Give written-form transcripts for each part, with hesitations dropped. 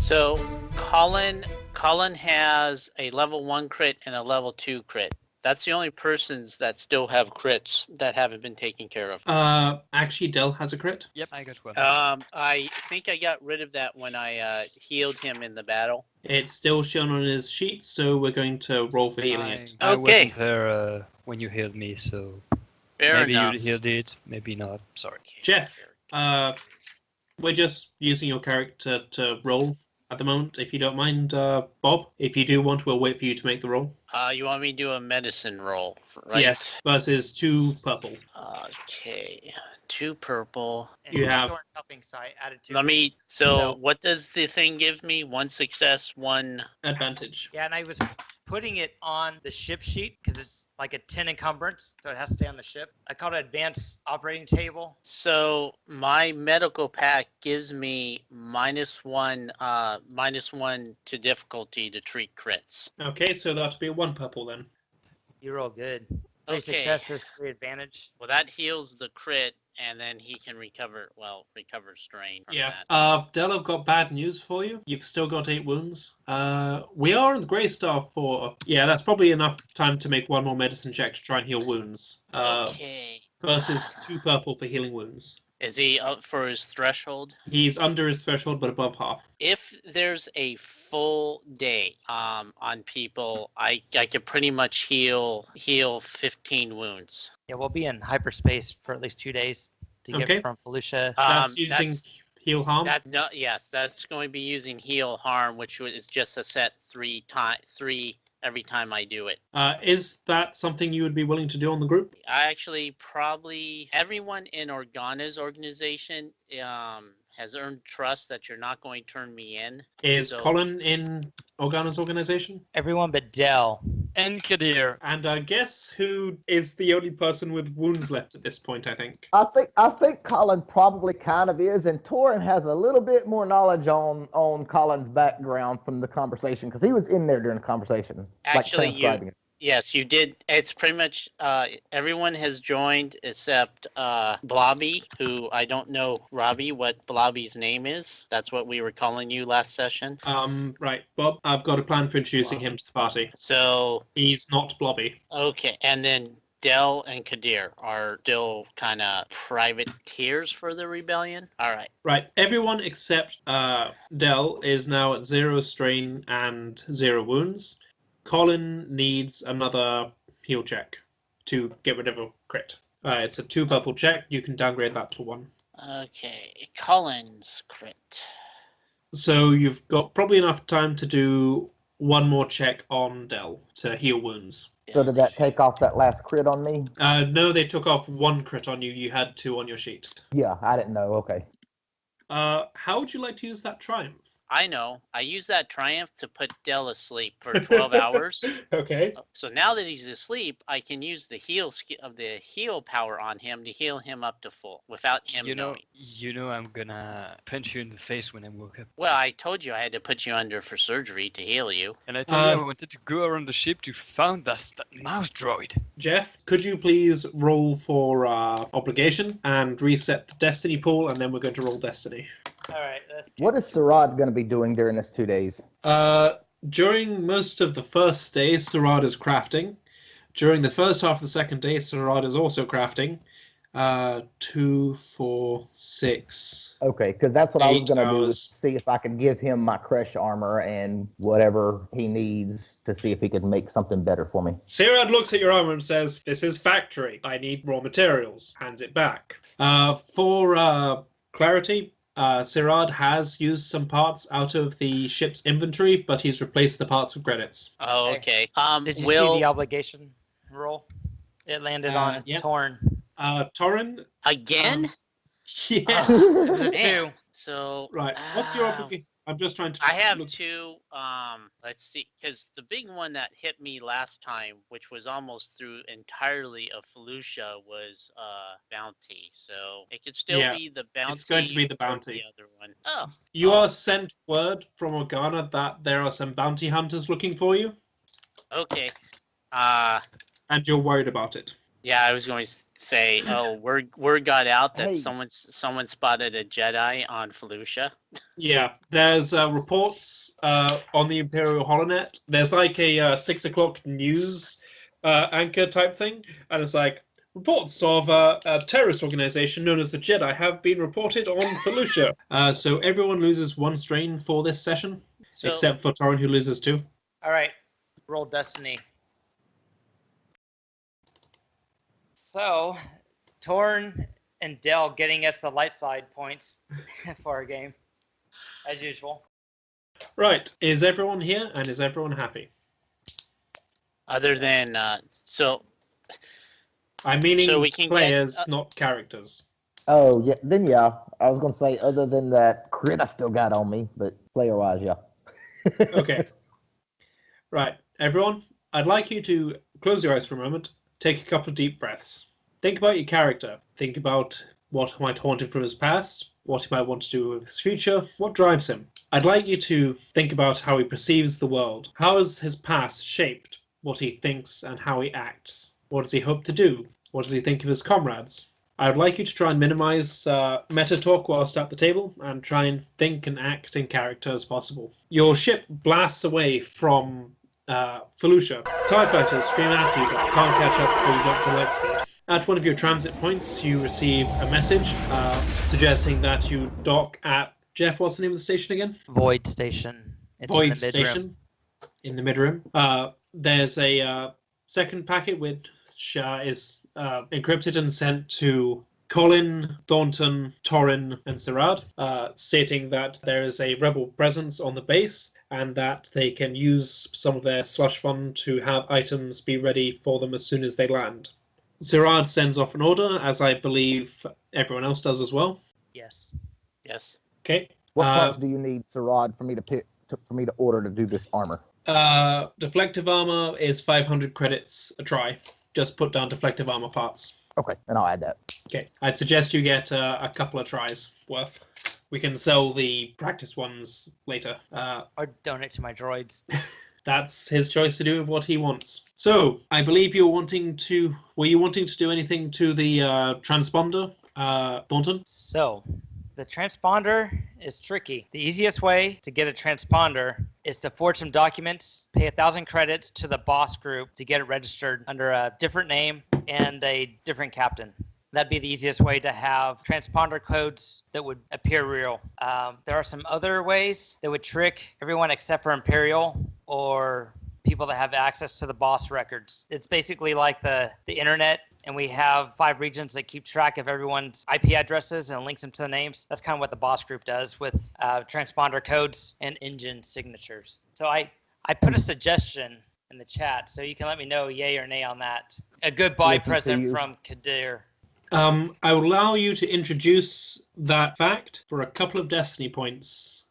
So Colin has a level 1 crit and a level 2 crit. That's the only persons that still have crits that haven't been taken care of. Actually, Del has a crit. Yep, I got one. I think I got rid of that when I healed him in the battle. It's still shown on his sheet, so we're going to roll for healing it. I Okay. wasn't there when you healed me, so Fair maybe enough. you healed it, maybe not. Sorry. Jeff, we're just using your character to roll at the moment, if you don't mind, Bob. If you do want, we'll wait for you to make the roll. You want me to do a medicine roll, right? Yes, versus 2 purple. Okay, 2 purple. And You have- Thorn's helping, so I added 2. Let me. So, So- what does the thing give me? 1 success, 1. Advantage. Yeah, and I was putting it on the ship sheet because it's like a 10 encumbrance, so it has to stay on the ship. I call it advanced operating table. So my medical pack gives me -1 to difficulty to treat crits. Okay, so that'll be 1 purple then. You roll good. 3 Okay. successes, 3 advantage. Well, that heals the crit, and then he can recover strain from Yeah. that. Del, I've got bad news for you. You've still got 8 wounds. We are in the Grey Star for... Yeah, that's probably enough time to make 1 more medicine check to try and heal wounds. Okay. Versus 2 purple for healing wounds. Is he up for his threshold? He's under his threshold, but above half. If there's a full day on people, I could pretty much heal 15 wounds. Yeah, we'll be in hyperspace for at least 2 days to Okay. get from Felucia. That's using heal harm. Yes, that's going to be using heal harm, which is just a set 3 every time I do it. Is that something you would be willing to do on the group? I actually probably everyone in Organa's organization has earned trust that you're not going to turn me in. Is So- Colin in Organa's organization? Everyone but Dell. And Kadir. And guess who is the only person with wounds left at this point, I think? I think Colin probably kind of is, and Torin has a little bit more knowledge on Colin's background from the conversation because he was in there during the conversation. Actually, transcribing it. Yes, you did. It's pretty much everyone has joined except Blobby, who I don't know, Robbie, what Blobby's name is. That's what we were calling you last session. Right, Bob, I've got a plan for introducing him to the party. So, He's not Blobby. okay. And then Dell and Kadir are still kind of privateers for the rebellion. All right. Right, everyone except Del is now at 0 strain and 0 wounds. Colin needs another heal check to get rid of a crit. It's a 2 purple check. You can downgrade that to 1. Okay. Collins crit. So you've got probably enough time to do 1 more check on Del to heal wounds. So did that take off that last crit on me? No, they took off 1 crit on you. You had 2 on your sheet. Yeah, I didn't know. Okay. How would you like to use that triumph? I know. I use that triumph to put Dell asleep for 12 hours. Okay. So now that he's asleep, I can use the heal power on him to heal him up to full without him knowing. You know I'm gonna punch you in the face when I woke up. Well, I told you I had to put you under for surgery to heal you. And I told you I wanted to go around the ship to find that mouse droid. Jeff, could you please roll for obligation and reset the destiny pool, and then we're going to roll destiny. All right. What is Sarad going to be doing during this 2 days? During most of the first day, Sarad is crafting. During the first half of the second day, Sarad is also crafting. 2, 4, 6. Okay, because that's what I was 8 going to do, is hours. see if I could give him my crush armor and whatever he needs to see if he could make something better for me. Sarad looks at your armor and says, "This is factory. I need raw materials." Hands it back. For clarity, Sarad has used some parts out of the ship's inventory, but he's replaced the parts with credits. Oh, okay. Did you see the obligation roll? It landed on yeah. Torn. Torin? Again? Yes. It was a Man. 2. So Right. What's your obligation? I'm just trying to... I have look- 2. Let's see, because the big one that hit me last time, which was almost through entirely of Felucia, was bounty. So it could still Yeah, be the bounty. it's going to be the or bounty. The other one. Oh. You are sent word from Organa that there are some bounty hunters looking for you, Okay. and you're worried about it. Yeah, I was going to say, "Oh, word got out that Hey. someone spotted a Jedi on Felucia." Yeah, there's reports on the Imperial Holonet. There's like a 6 o'clock news anchor type thing, and it's like, reports of a terrorist organization known as the Jedi have been reported on Felucia. So everyone loses 1 strain for this session, So, except for Torrin, who loses 2. All right, roll Destiny. So, Torn and Dell getting us the light side points for our game, as usual. Right, is everyone here, and is everyone happy? other than I'm meaning So we can players, get, not characters. Oh, yeah. Then, yeah. I was going to say, other than that crit I still got on me, but player-wise, yeah. Okay. Right, everyone, I'd like you to close your eyes for a moment, take a couple of deep breaths. Think about your character. Think about what might haunt him from his past, what he might want to do with his future, what drives him. I'd like you to think about how he perceives the world. How has his past shaped what he thinks and how he acts? What does he hope to do? What does he think of his comrades? I'd like you to try and minimize meta talk whilst at the table and try and think and act in character as possible. Your ship blasts away from Felucia. TIE fighters scream after you but can't catch up before you jump to light speed. At one of your transit points, you receive a message suggesting that you dock at... Jeff, what's the name of the station again? Void Station. It's Void in the mid-room. Station. In the mid-room. There's a second packet which is encrypted and sent to Colin, Thornton, Torrin, and Sirad, stating that there is a rebel presence on the base and that they can use some of their slush fund to have items be ready for them as soon as they land. Sirad sends off an order, as I believe everyone else does as well. Yes. yes. Okay. What parts do you need, Sarad, for me to pick for me to order to do this armor? Deflective armor is 500 credits a try. Just put down deflective armor parts. Okay, and I'll add that. Okay. I'd suggest you get a couple of tries worth. We can sell the practice ones later. Or donate to my droids. That's his choice to do with what he wants. So, I believe you're wanting to... Were you wanting to do anything to the transponder, Thornton? So, the transponder is tricky. The easiest way to get a transponder is to forge some documents, pay 1,000 credits to the boss group to get it registered under a different name and a different captain. That'd be the easiest way to have transponder codes that would appear real. There are some other ways that would trick everyone except for Imperial or people that have access to the boss records. It's basically like the internet, and we have 5 regions that keep track of everyone's IP addresses and links them to the names. That's kind of what the boss group does with transponder codes and engine signatures. So I put a suggestion in the chat, so you can let me know yay or nay on that. A goodbye present from Kadir. I will allow you to introduce that fact for a couple of Destiny points,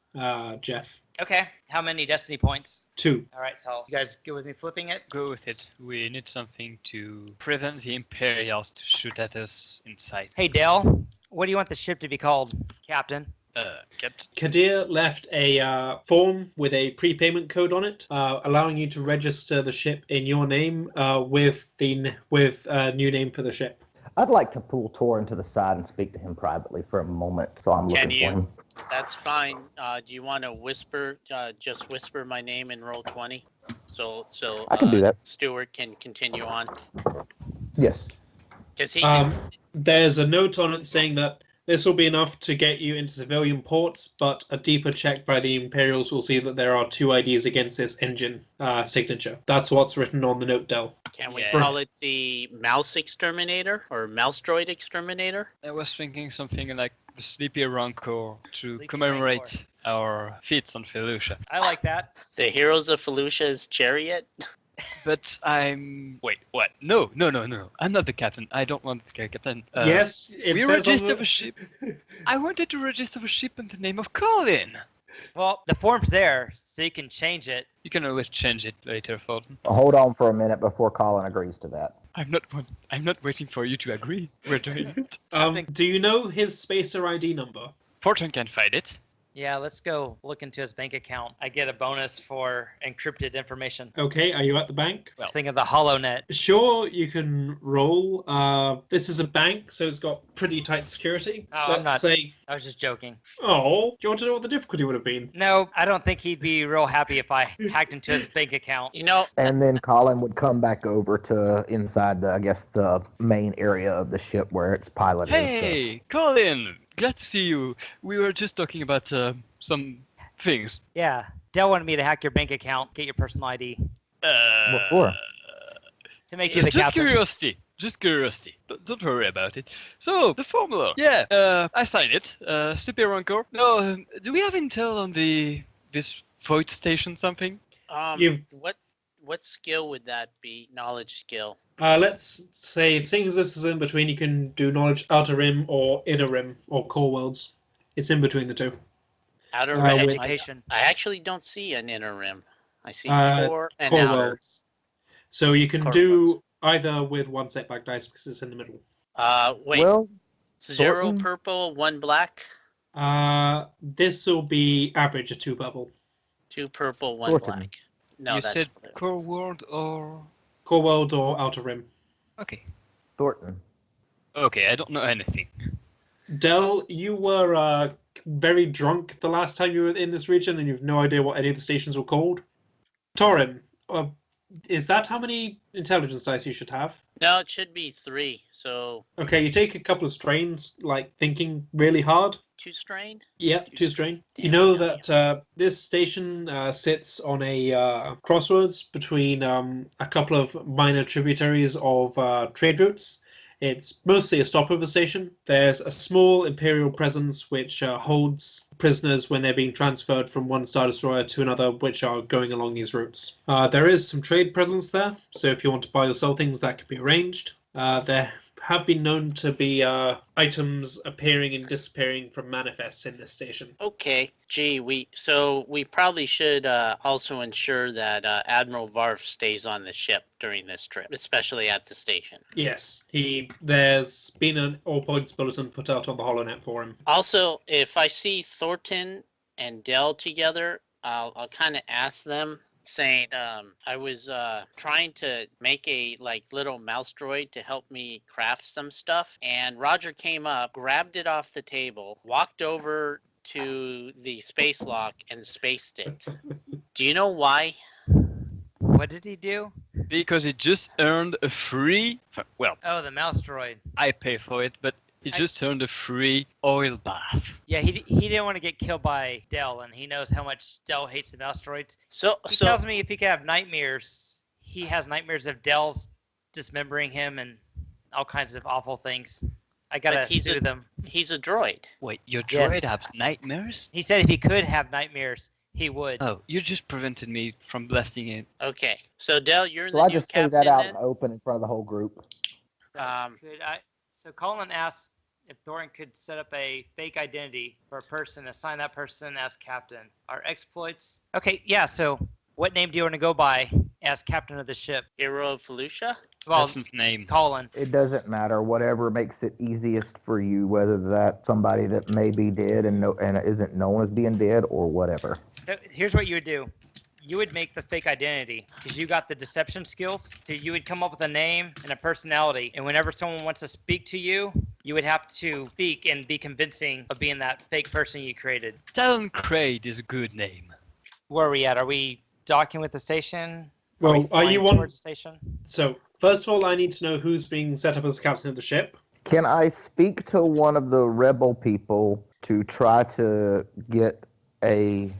Jeff. Okay, how many Destiny points? 2. All right, so you guys good with me flipping it? Go with it. We need something to prevent the Imperials to shoot at us in sight. Hey, Dale, what do you want the ship to be called, Captain? Captain. Kadir left a form with a prepayment code on it, allowing you to register the ship in your name with a new name for the ship. I'd like to pull Torin to the side and speak to him privately for a moment, so I'm Can looking you? for him. That's fine. Do you want to whisper? Just whisper my name in roll 20, so I can do that. Stuart can continue on. Yes. Because he. There's a note on it saying that this will be enough to get you into civilian ports, but a deeper check by the Imperials will see that there are 2 IDs against this engine signature. That's what's written on the note, Del. Can we Yeah. call it the mouse exterminator or mouse droid exterminator? I was thinking something like the Sleepy Rancor to Sleepy commemorate Rancor. our feats on Felucia. I like that. The Heroes of Felucia's chariot? But I'm... Wait, what? No. I'm not the captain. I don't want the captain. Yes, it We says on registered the... a ship. I wanted to register a ship in the name of Colin. Well, the form's there, so you can change it. You can always change it later, Fulton. Hold on for a minute before Colin agrees to that. I'm not waiting for you to agree. We're doing it. Do you know his spacer ID number? Fulton can find it. Yeah, let's go look into his bank account. I get a bonus for encrypted information. Okay, are you at the bank? I was thinking of the HoloNet. Sure, you can roll. This is a bank, so it's got pretty tight security. Oh, I'm Let's not- say. I was just joking. Oh, do you want to know what the difficulty would have been? No, I don't think he'd be real happy if I hacked into his bank account. You know, And then Colin would come back over to inside the, I guess, the main area of the ship where it's piloted. and stuff. Hey, Colin! Glad to see you. We were just talking about some things. Yeah, Dell wanted me to hack your bank account, get your personal ID, What for? to make you the just captain. curiosity. Just curiosity. Don't worry about it. So, the formula. Yeah, I signed it. Super Rancor. No, do we have intel on this void station something? You've- what skill would that be? Knowledge skill. Let's say, seeing as this is in between, you can do knowledge outer rim or inner rim or core worlds. It's in between the two. Outer Uh, rim. with- Education. I actually don't see an inner rim. I see Uh, core and Core outer. worlds. So you can Core do worlds. either with one setback dice because it's in the middle. Wait. Well, 0 Thornton? purple, 1 black, This will be average of 2 purple. 2 purple, 1 Thornton. black. No, you that's said what it- core world or... Core world or outer rim. Okay. Thornton. Okay, I don't know anything. Del, you were very drunk the last time you were in this region, and you've no idea what any of the stations were called. Torin, is that how many intelligence dice you should have? No, it should be 3. So Okay, you take a couple of strains, like thinking really hard. 2 strain. Yeah, 2 strain. You Damn, know damn, that this station sits on a crossroads between a couple of minor tributaries of trade routes. It's mostly a stopover station. There's a small Imperial presence which holds prisoners when they're being transferred from one Star Destroyer to another, which are going along these routes. There is some trade presence there, so if you want to buy or sell things, that can be arranged. There have been known to be items appearing and disappearing from manifests in this station. Okay. Gee, we probably should also ensure that Admiral Varf stays on the ship during this trip, especially at the station. Yes, there's been an all points bulletin put out on the HoloNet for him. Also, if I see Thornton and Dell together, I'll kind of ask them, saying I was trying to make a little mouse droid to help me craft some stuff, and Roger came up, grabbed it off the table, walked over to the space lock and spaced it. Do you know why? What did he do? Because it just earned a free... Well, Oh, the mouse droid. I pay for it, but it just earned a free oil bath. Yeah, he didn't want to get killed by Dell, and he knows how much Dell hates the mouse droids. So He tells me if he could have nightmares, he has nightmares of Dell's dismembering him and all kinds of awful things. I gotta But he's sue them. he's a droid. Wait, your Yes. droid has nightmares? He said if he could have nightmares, he would. Oh, you just prevented me from blasting it. Okay, so Dell, you're So the I new just say captain that out in then? the open in front of the whole group. So Colin asked if Thorin could set up a fake identity for a person, assign that person as captain. Our exploits. Okay, yeah. So what name do you want to go by as captain of the ship? Hero of Felucia? Well, Pleasant name. Colin. It doesn't matter. Whatever makes it easiest for you, whether that's somebody that may be dead and isn't known as being dead or whatever. So here's what you would do. You would make the fake identity because you got the deception skills. So you would come up with a name and a personality, and whenever someone wants to speak to you, you would have to speak and be convincing of being that fake person you created. Talon Crade is a good name. Where are we at? Are we docking with the station? Well, we are you flying on? towards the station? So, first of all, I need to know who's being set up as captain of the ship. Can I speak to one of the rebel people to try to get a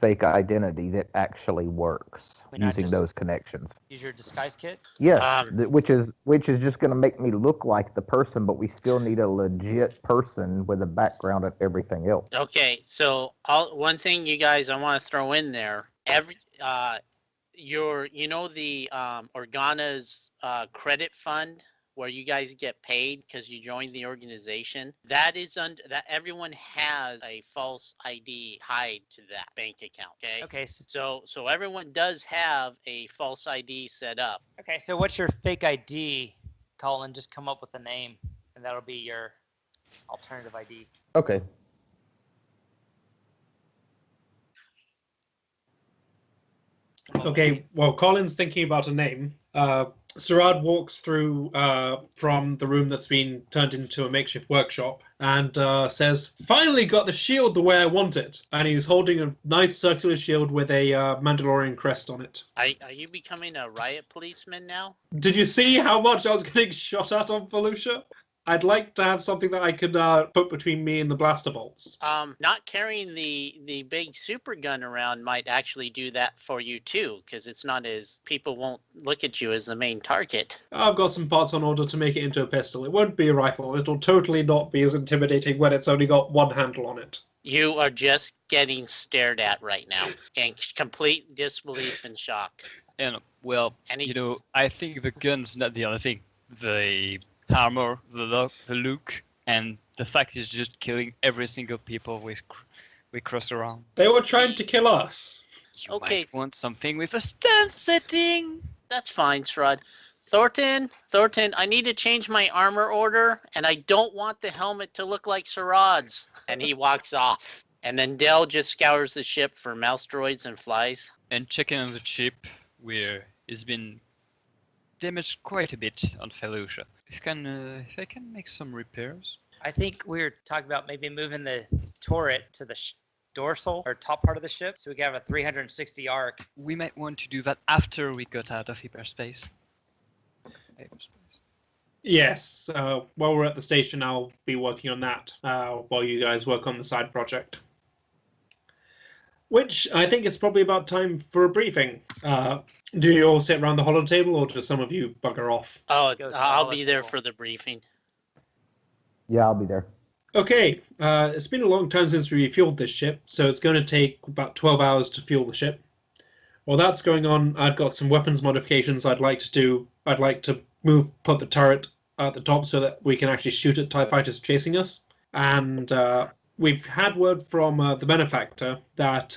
fake identity that actually works Why not using just- those connections? Use your disguise kit. Yes, Um, which is just going to make me look like the person, but we still need a legit person with a background of everything else. Okay, so one thing you guys I want to throw in there, the Organa's credit fund where you guys get paid because you joined the organization. That everyone has a false ID tied to that bank account. Okay. Okay. So everyone does have a false ID set up. Okay. So what's your fake ID, Colin? Just come up with a name, and that'll be your alternative ID. Okay. Okay, while Colin's thinking about a name, Sarad walks through from the room that's been turned into a makeshift workshop and says, "Finally got the shield the way I want it." And he's holding a nice circular shield with a Mandalorian crest on it. Are you becoming a riot policeman now? Did you see how much I was getting shot at on Felucia? I'd like to have something that I could put between me and the blaster bolts. Not carrying the big super gun around might actually do that for you too, because it's not as people won't look at you as the main target. I've got some parts on order to make it into a pistol. It won't be a rifle. It'll totally not be as intimidating when it's only got one handle on it. You are just getting stared at right now, in complete disbelief and shock. And well, I think the gun's not the only thing. The armor, the look, and the fact is just killing every single people we cross around. They were trying to kill us. You Okay. might want something with a stance setting. That's fine, Strud. Thornton, I need to change my armor order, and I don't want the helmet to look like Sarad's. And he walks off. And then Dell just scours the ship for mouse droids and flies. And checking on the ship, where it's been damaged quite a bit on Felucia. If I can make some repairs. I think we were talking about maybe moving the turret to the dorsal or top part of the ship so we can have a 360 arc. We might want to do that after we got out of hyperspace. Yes, while we're at the station, I'll be working on that while you guys work on the side project. Which I think it's probably about time for a briefing. Do you all sit around the holo table, or do some of you bugger off? Oh, Goes to I'll the be there table. for the briefing. Yeah, I'll be there. Okay, it's been a long time since we refueled this ship, so it's going to take about 12 hours to fuel the ship. While that's going on, I've got some weapons modifications I'd like to do. I'd like to put the turret at the top so that we can actually shoot at TIE fighters chasing us. And we've had word from the benefactor that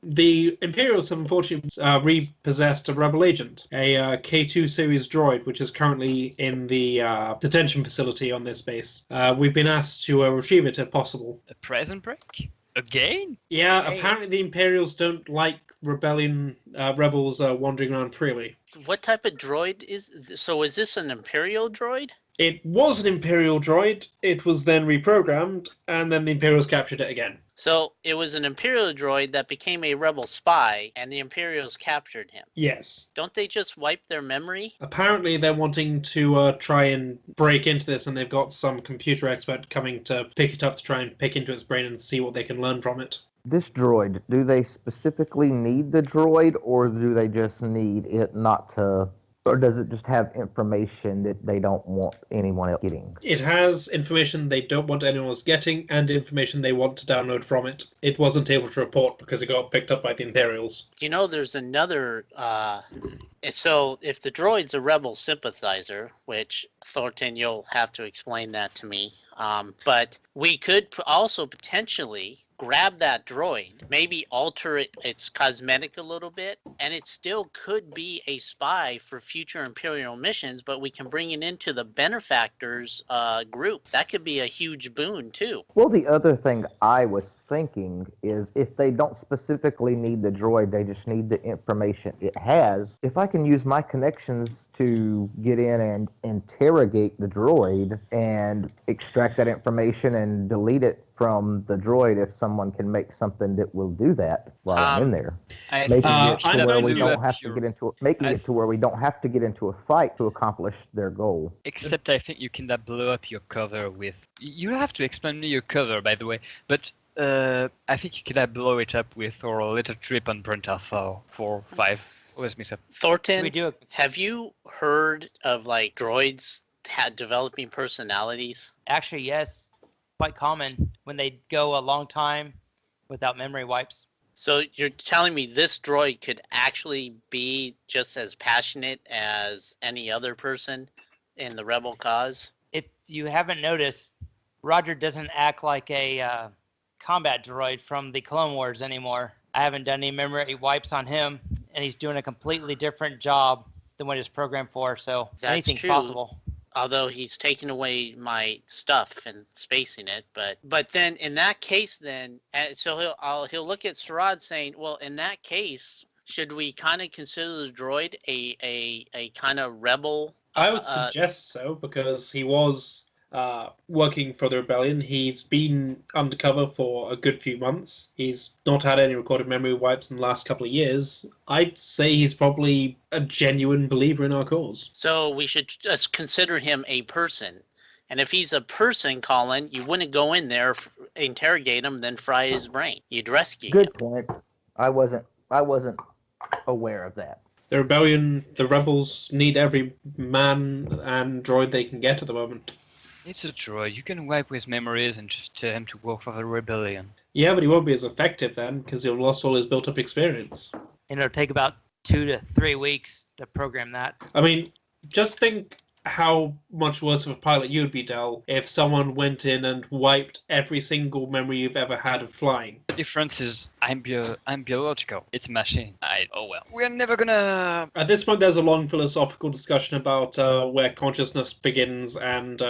the Imperials have unfortunately repossessed a rebel agent, a K2 series droid, which is currently in the detention facility on this base. We've been asked to retrieve it if possible. A prison break? Again? Yeah, Hey. apparently the Imperials don't like rebels wandering around freely. What type of droid is... So is this an Imperial droid? It was an Imperial droid, it was then reprogrammed, and then the Imperials captured it again. So it was an Imperial droid that became a rebel spy, and the Imperials captured him. Yes. Don't they just wipe their memory? Apparently they're wanting to try and break into this, and they've got some computer expert coming to pick it up to try and pick into its brain and see what they can learn from it. This droid, do they specifically need the droid, or do they just need it not to... Or does it just have information that they don't want anyone else getting? It has information they don't want anyone else getting, and information they want to download from it. It wasn't able to report because it got picked up by the Imperials. You know, there's another... So if the droid's a rebel sympathizer, which, Thornton, you'll have to explain that to me, but we could also potentially grab that droid, maybe alter its cosmetic a little bit, and it still could be a spy for future Imperial missions, but we can bring it into the benefactors group. That could be a huge boon, too. Well, the other thing I was thinking is if they don't specifically need the droid, they just need the information it has. If I can use my connections to get in and interrogate the droid and extract that information and delete it from the droid, if someone can make something that will do that while I'm in there, making it to where we don't have to get into making it to where we don't have to get into a fight to accomplish their goal. Except I think you cannot blow up your cover with... You have to explain me your cover, by the way, but I think you cannot blow it up with or a little trip on Brent Alpha 4, 5. Always mix up. Thornton, We do. have you heard of, like, droids developing personalities? Actually, yes. Quite common when they go a long time without memory wipes. So you're telling me this droid could actually be just as passionate as any other person in the rebel cause? If you haven't noticed, Roger doesn't act like a combat droid from the Clone Wars anymore. I haven't done any memory wipes on him, and he's doing a completely different job than what he's programmed for, so That's anything's true. possible. Although he's taken away my stuff and spacing it, but then in that case, then so he'll look at Sarad saying, well, in that case, should we kind of consider the droid a kind of rebel? I would suggest so, because he was working for the rebellion. He's been undercover for a good few months. He's not had any recorded memory wipes in the last couple of years. I'd say he's probably a genuine believer in our cause. So we should just consider him a person. And if he's a person, Colin, you wouldn't go in there, interrogate him, then fry his brain. You'd rescue him. Good point. I wasn't aware of that. The rebellion, the rebels need every man and droid they can get at the moment. It's a droid. You can wipe his memories and just tell him to work for the rebellion. Yeah, but he won't be as effective then, because he'll lost all his built-up experience. And it'll take about 2 to 3 weeks to program that. I mean, just think how much worse of a pilot you'd be, Del, if someone went in and wiped every single memory you've ever had of flying. The difference is I'm biological. It's a machine. Oh well. We're never gonna... At this point, there's a long philosophical discussion about where consciousness begins and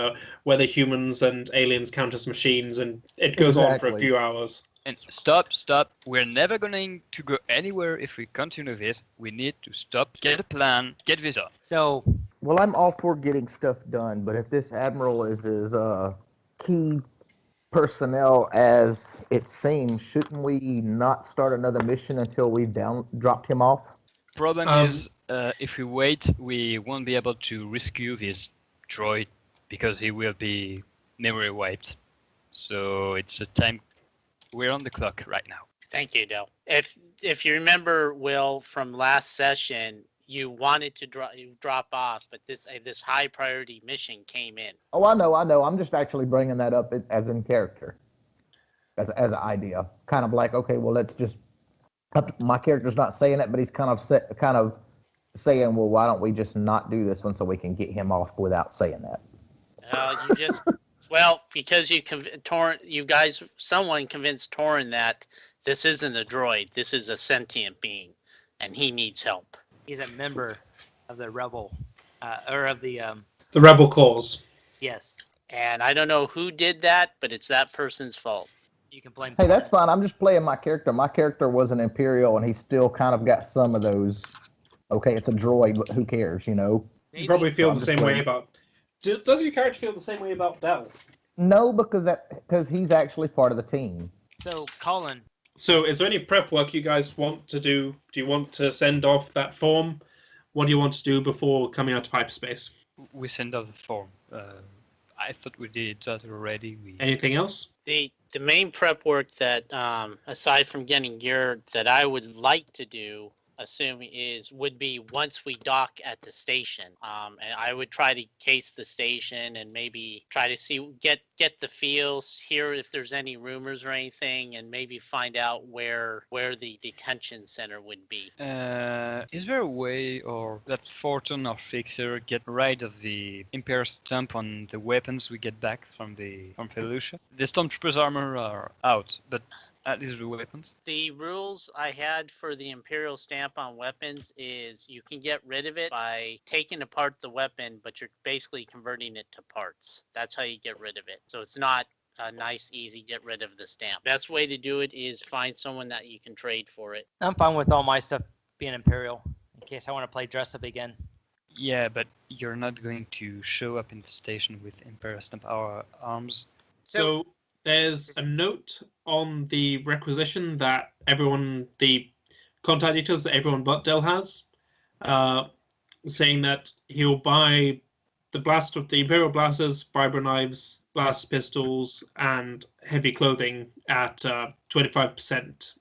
whether humans and aliens count as machines, and it goes on for a few hours. And stop. We're never going to go anywhere if we continue this. We need to stop, get a plan, get this up. So... Well, I'm all for getting stuff done, but if this admiral is as key personnel as it seems, shouldn't we not start another mission until we've dropped him off? Problem is, if we wait, we won't be able to rescue this droid because he will be memory wiped. So it's a time. We're on the clock right now. Thank you, Del. If you remember, Will, from last session, you wanted to drop off, but this high priority mission came in. Oh, I know. I'm just actually bringing that up as in character, as an idea. Kind of like, okay, well, let's just. My character's not saying it, but he's kind of saying, well, why don't we just not do this one so we can get him off without saying that? You just because someone convinced Torin that this isn't a droid, this is a sentient being, and he needs help. He's a member of the rebel, or of the... The rebel cause. Yes. And I don't know who did that, but it's that person's fault. You can blame... Hey, that's fine. I'm just playing my character. My character was an Imperial, and he's still kind of got some of those, okay, it's a droid, but who cares, you know? You probably feel the same way about... Does your character feel the same way about Del? No, because he's actually part of the team. So, Colin... So, is there any prep work you guys want to do? Do you want to send off that form? What do you want to do before coming out of hyperspace? We send off the form. I thought we did that already. Anything else? The main prep work that, aside from getting gear, that I would like to do, would be once we dock at the station. And I would try to case the station and maybe try to get the feels, hear if there's any rumors or anything, and maybe find out where the detention center would be. Is there a way, or that Fortune or Fixer get rid of the Imperial stamp on the weapons we get back from Felucia? The Stormtrooper's armor are out, but at least the weapons. The rules I had for the Imperial stamp on weapons is you can get rid of it by taking apart the weapon, but you're basically converting it to parts. That's how you get rid of it. So it's not a nice, easy get rid of the stamp. Best way to do it is find someone that you can trade for it. I'm fine with all my stuff being Imperial, in case I want to play dress up again. Yeah, but you're not going to show up in the station with Imperial stamp arms. So there's a note on the requisition that the contact details that everyone but Del has, saying that he'll buy the Imperial blasters, vibro knives, blast pistols, and heavy clothing at 25%.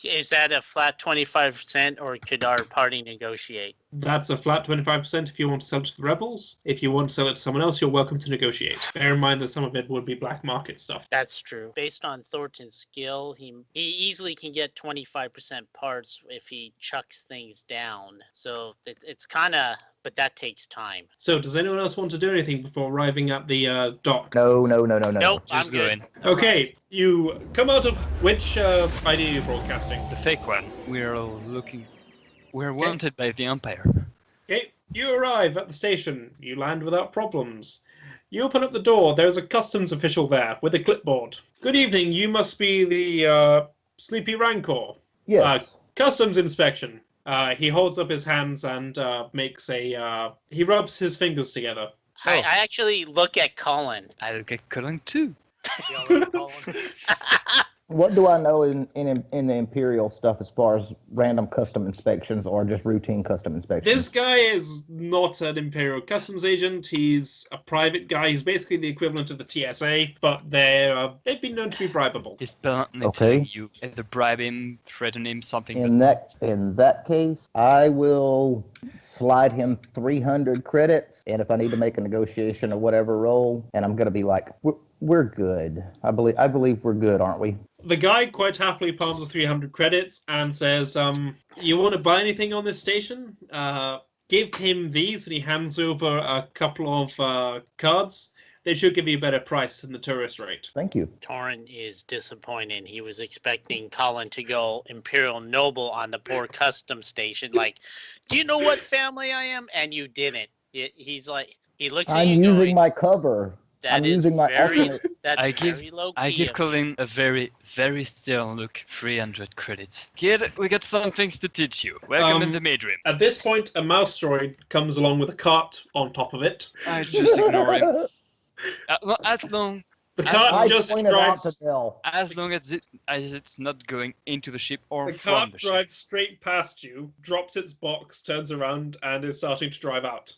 Is that a flat 25%, or could our party negotiate? That's a flat 25% if you want to sell it to the rebels. If you want to sell it to someone else, you're welcome to negotiate. Bear in mind that some of it would be black market stuff. That's true. Based on Thornton's skill, he easily can get 25% parts if he chucks things down. So it's kind of... But that takes time. So does anyone else want to do anything before arriving at the dock? No. Nope, I'm good. Okay, you come out of... Which ID are you broadcasting? The fake one. We're wanted by the Empire. Okay, you arrive at the station. You land without problems. You open up the door. There's a customs official there with a clipboard. Good evening. You must be the Sleepy Rancor. Yes. Customs inspection. He holds up his hands and makes a. He rubs his fingers together. I actually look at Colin. I look at Colin too. What do I know in the Imperial stuff as far as random custom inspections or just routine custom inspections? This guy is not an Imperial customs agent. He's a private guy. He's basically the equivalent of the TSA, but they've been known to be bribable. He's bluntly Okay. telling you either bribe him, threaten him, something. In that case, I will slide him 300 credits, and if I need to make a negotiation or whatever roll, and I'm gonna be like, we're good. I believe we're good, aren't we? The guy quite happily palms the 300 credits and says, you want to buy anything on this station? Give him these, and he hands over a couple of cards. They should give you a better price than the tourist rate. Thank you. Torrin is disappointed. He was expecting Colin to go Imperial Noble on the poor custom station. Like, do you know what family I am? And you didn't. He's like, he looks at I'm you using going, my cover. that I'm is using my very, alternate. that's I give- very low key. I give of Colin a very, very stern look. 300 credits. Kid, we got some things to teach you. Welcome in the maid room. At this point, a mouse droid comes along with a cart on top of it. I just ignore him. As long The cart I just pointed out to drives. Bill. as it's not going into the ship or The from cart the ship. drives straight past you, drops its box, turns around, and is starting to drive out.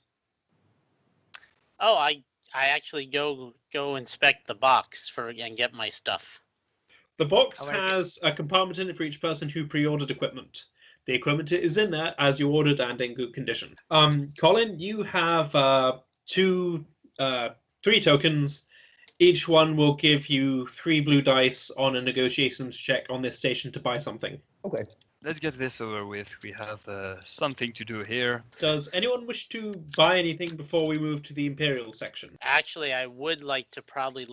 Oh, I actually go inspect the box and get my stuff. The box I wanna has a compartment in it for each person who pre-ordered equipment. The equipment is in there as you ordered and in good condition. Colin, you have 3 tokens. Each one will give you 3 blue dice on a negotiations check on this station to buy something. Okay. Let's get this over with. We have something to do here. Does anyone wish to buy anything before we move to the Imperial section? Actually, I would like to probably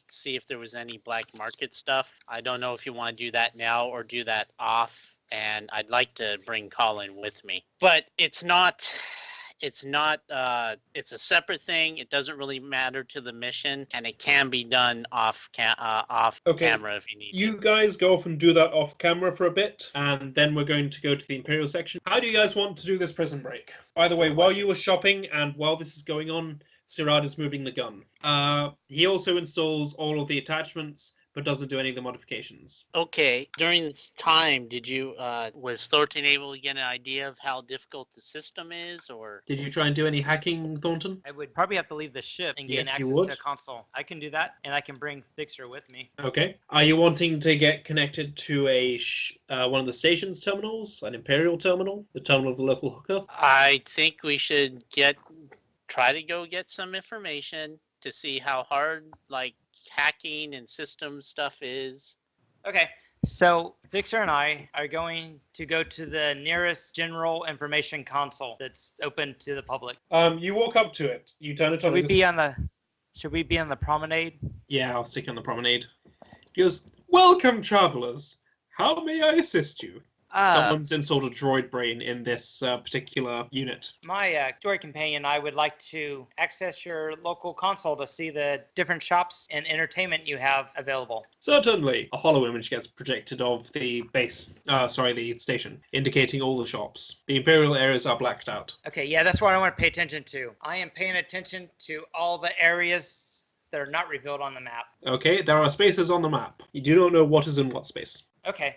see if there was any black market stuff. I don't know if you want to do that now or do that off, and I'd like to bring Colin with me. But it's a separate thing. It doesn't really matter to the mission, and it can be done off Okay. camera if you need You to. guys go off and do that off camera for a bit, and then we're going to go to the Imperial section. How do you guys want to do this prison break? By the way, while you were shopping and while this is going on, Sirad is moving the gun. He also installs all of the attachments, but doesn't do any of the modifications. Okay, during this time, was Thornton able to get an idea of how difficult the system is, or? Did you try and do any hacking, Thornton? I would probably have to leave the ship and gain Yes, access you would. to a console. I can do that, and I can bring Fixer with me. Okay. Are you wanting to get connected to one of the station's terminals, an Imperial terminal, the terminal of the local hooker? I think we should try to go get some information to see how hard, like, hacking and system stuff is. Okay, so Fixer and I are going to go to the nearest general information console that's open to the public. You walk up to it. You turn it on. Should we be on the promenade? Yeah, I'll stick you on the promenade. He goes, "Welcome, travelers. How may I assist you?" Someone's installed a droid brain in this particular unit. My droid companion and I would like to access your local console to see the different shops and entertainment you have available. Certainly. A hollow image gets projected of the the station, indicating all the shops. The Imperial areas are blacked out. Okay, yeah, that's what I want to pay attention to. I am paying attention to all the areas that are not revealed on the map. Okay, there are spaces on the map. You do not know what is in what space. Okay.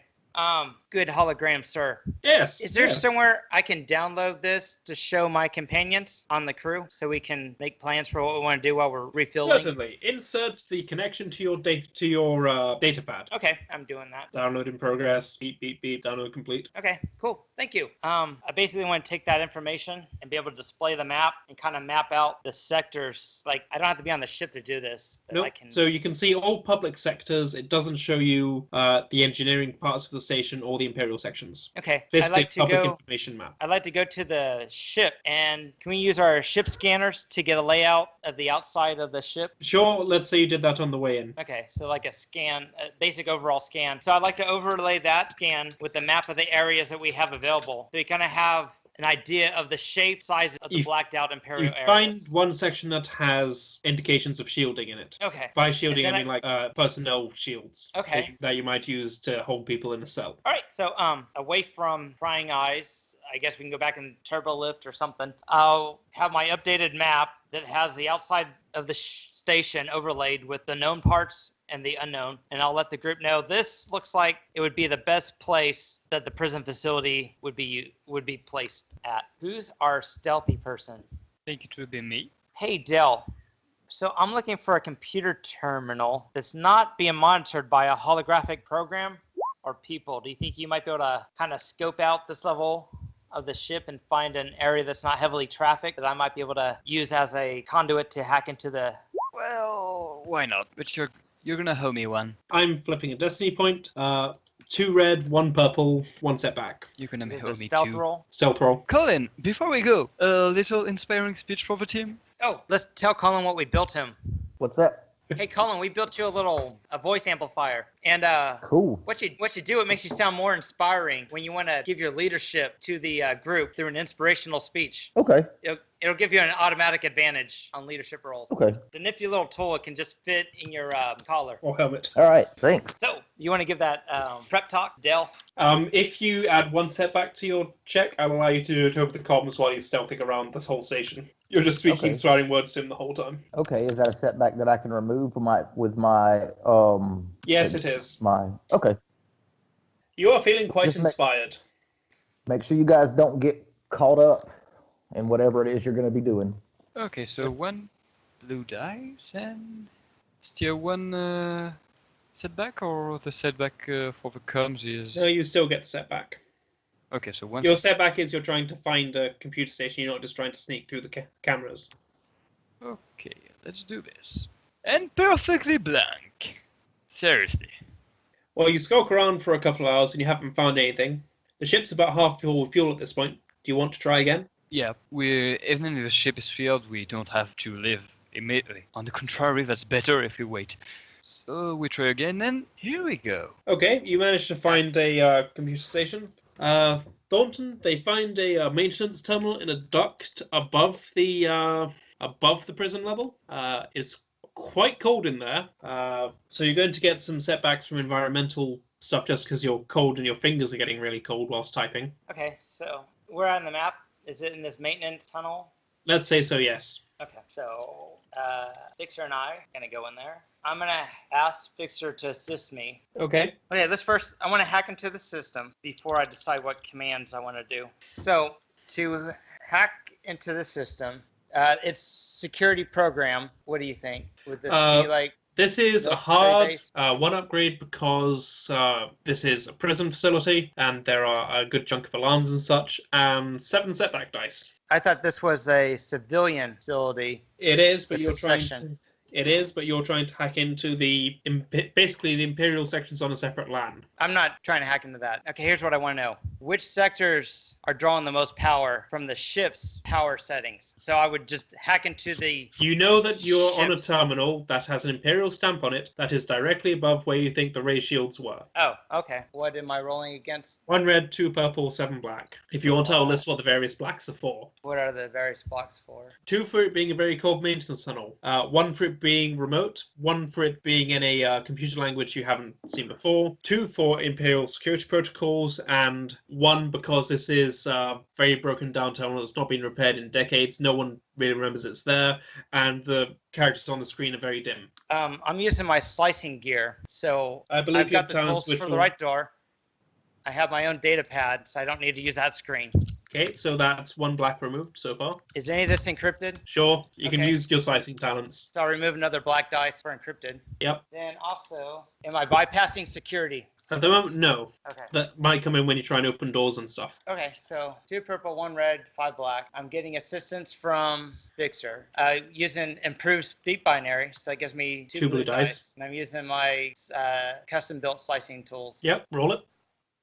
Good hologram, sir. Yes. Is there yes. somewhere I can download this to show my companions on the crew so we can make plans for what we want to do while we're refueling? Certainly. Insert the connection to your data pad. Okay, I'm doing that. Download in progress. Beep, beep, beep. Download complete. Okay, cool. Thank you. I basically want to take that information and be able to display the map and kind of map out the sectors. Like, I don't have to be on the ship to do this, but Nope. I can. So you can see all public sectors. It doesn't show you the engineering parts of the station or the Imperial sections. Okay, I'd Basically, like to public go. information map. I'd like to go to the ship, and can we use our ship scanners to get a layout of the outside of the ship? Sure, let's say you did that on the way in. Okay, so like a scan, a basic overall scan. So I'd like to overlay that scan with the map of the areas that we have available. So you kind of have an idea of the shape, size of the blacked out Imperial You areas. find one section that has indications of shielding in it. Okay. By shielding, I And mean then like personnel shields. Okay. That you might use to hold people in a cell. All right, so away from prying eyes, I guess we can go back and turbo lift or something. I'll have my updated map that has the outside of the station overlaid with the known parts and the unknown, and I'll let the group know this looks like it would be the best place that the prison facility would be placed at. Who's our stealthy person? I think it would be me. Hey, Dell. So I'm looking for a computer terminal that's not being monitored by a holographic program or people. Do you think you might be able to kind of scope out this level of the ship and find an area that's not heavily trafficked that I might be able to use as a conduit to hack into the... Well, why not? But you're gonna hoe me one. I'm flipping a destiny point. 2 red, 1 purple, 1 setback. You're gonna Is hoe it a me stealth too. roll? Stealth roll. Colin, before we go, a little inspiring speech for the team. Oh, let's tell Colin what we built him. What's that? Hey, Colin, we built you a voice amplifier. And Cool. what you do, it makes you sound more inspiring when you want to give your leadership to the group through an inspirational speech. Okay. It'll give you an automatic advantage on leadership roles. Okay. It's a nifty little tool. It can just fit in your collar. Or helmet. All right. Thanks. So, you want to give that prep talk, Dell? If you add 1 setback to your check, I'll allow you to do it over the comms while you're stealthing around this whole station. You're just speaking, Okay. spouting words to him the whole time. Okay. Is that a setback that I can remove with my Yes, it is. Okay. You are feeling quite Just inspired. Make sure you guys don't get caught up in whatever it is you're going to be doing. Okay, so 1 blue dice and still 1 setback, or the setback for the comms is... No, you still get the setback. Okay, so 1... Your setback is you're trying to find a computer station, you're not just trying to sneak through the cameras. Okay, let's do this. And perfectly blank. Seriously. Well, you skulk around for a couple of hours and you haven't found anything. The ship's about half full with fuel at this point. Do you want to try again? Yeah, even if the ship is filled, we don't have to leave immediately. On the contrary, that's better if we wait. So we try again, and here we go. Okay, you managed to find a computer station. Thornton, they find a maintenance terminal in a duct above the prison level. It's quite cold in there, so you're going to get some setbacks from environmental stuff just because you're cold and your fingers are getting really cold whilst typing. Okay, so we're on the map. Is it in this maintenance tunnel? Let's say so, yes. Okay, so Fixer and I are going to go in there. I'm going to ask Fixer to assist me. Okay. Okay, I want to hack into the system before I decide what commands I want to do. So, to hack into the system, it's security program. What do you think? Would this be like... This is a hard 1 upgrade because this is a prison facility and there are a good chunk of alarms and such, and 7 setback dice. I thought this was a civilian facility. It is, but With you're the trying section. to. It is, but you're trying to hack into basically the Imperial sections on a separate land. I'm not trying to hack into that. Okay, here's what I want to know. Which sectors are drawing the most power from the ship's power settings? So I would just hack into the... You know that you're on a ships. terminal that has an Imperial stamp on it that is directly above where you think the ray shields were. Oh, okay. What am I rolling against? 1 red, 2 purple, 7 black. If you want to list what the various blacks are for. What are the various blocks for? 2 for it being a very cold maintenance tunnel. 1 for it being remote. 1 for it being in a computer language you haven't seen before. 2 for Imperial security protocols. And 1 because this is a very broken down terminal that's not been repaired in decades. No one really remembers it's there. And the characters on the screen are very dim. I'm using my slicing gear. So I believe I've you have got the towns tools which for the will- right door. I have my own data pad, so I don't need to use that screen. Okay, so that's 1 black removed so far. Is any of this encrypted? Sure, you can Okay. use your slicing talents. So I'll remove another black dice for encrypted. Yep. Then also, am I bypassing security? At the moment, no. Okay. That might come in when you try and open doors and stuff. Okay, so 2 purple, 1 red, 5 black. I'm getting assistance from Fixer. Using improved speed binary, so that gives me 2 blue dice. And I'm using my custom-built slicing tools. Yep, roll it.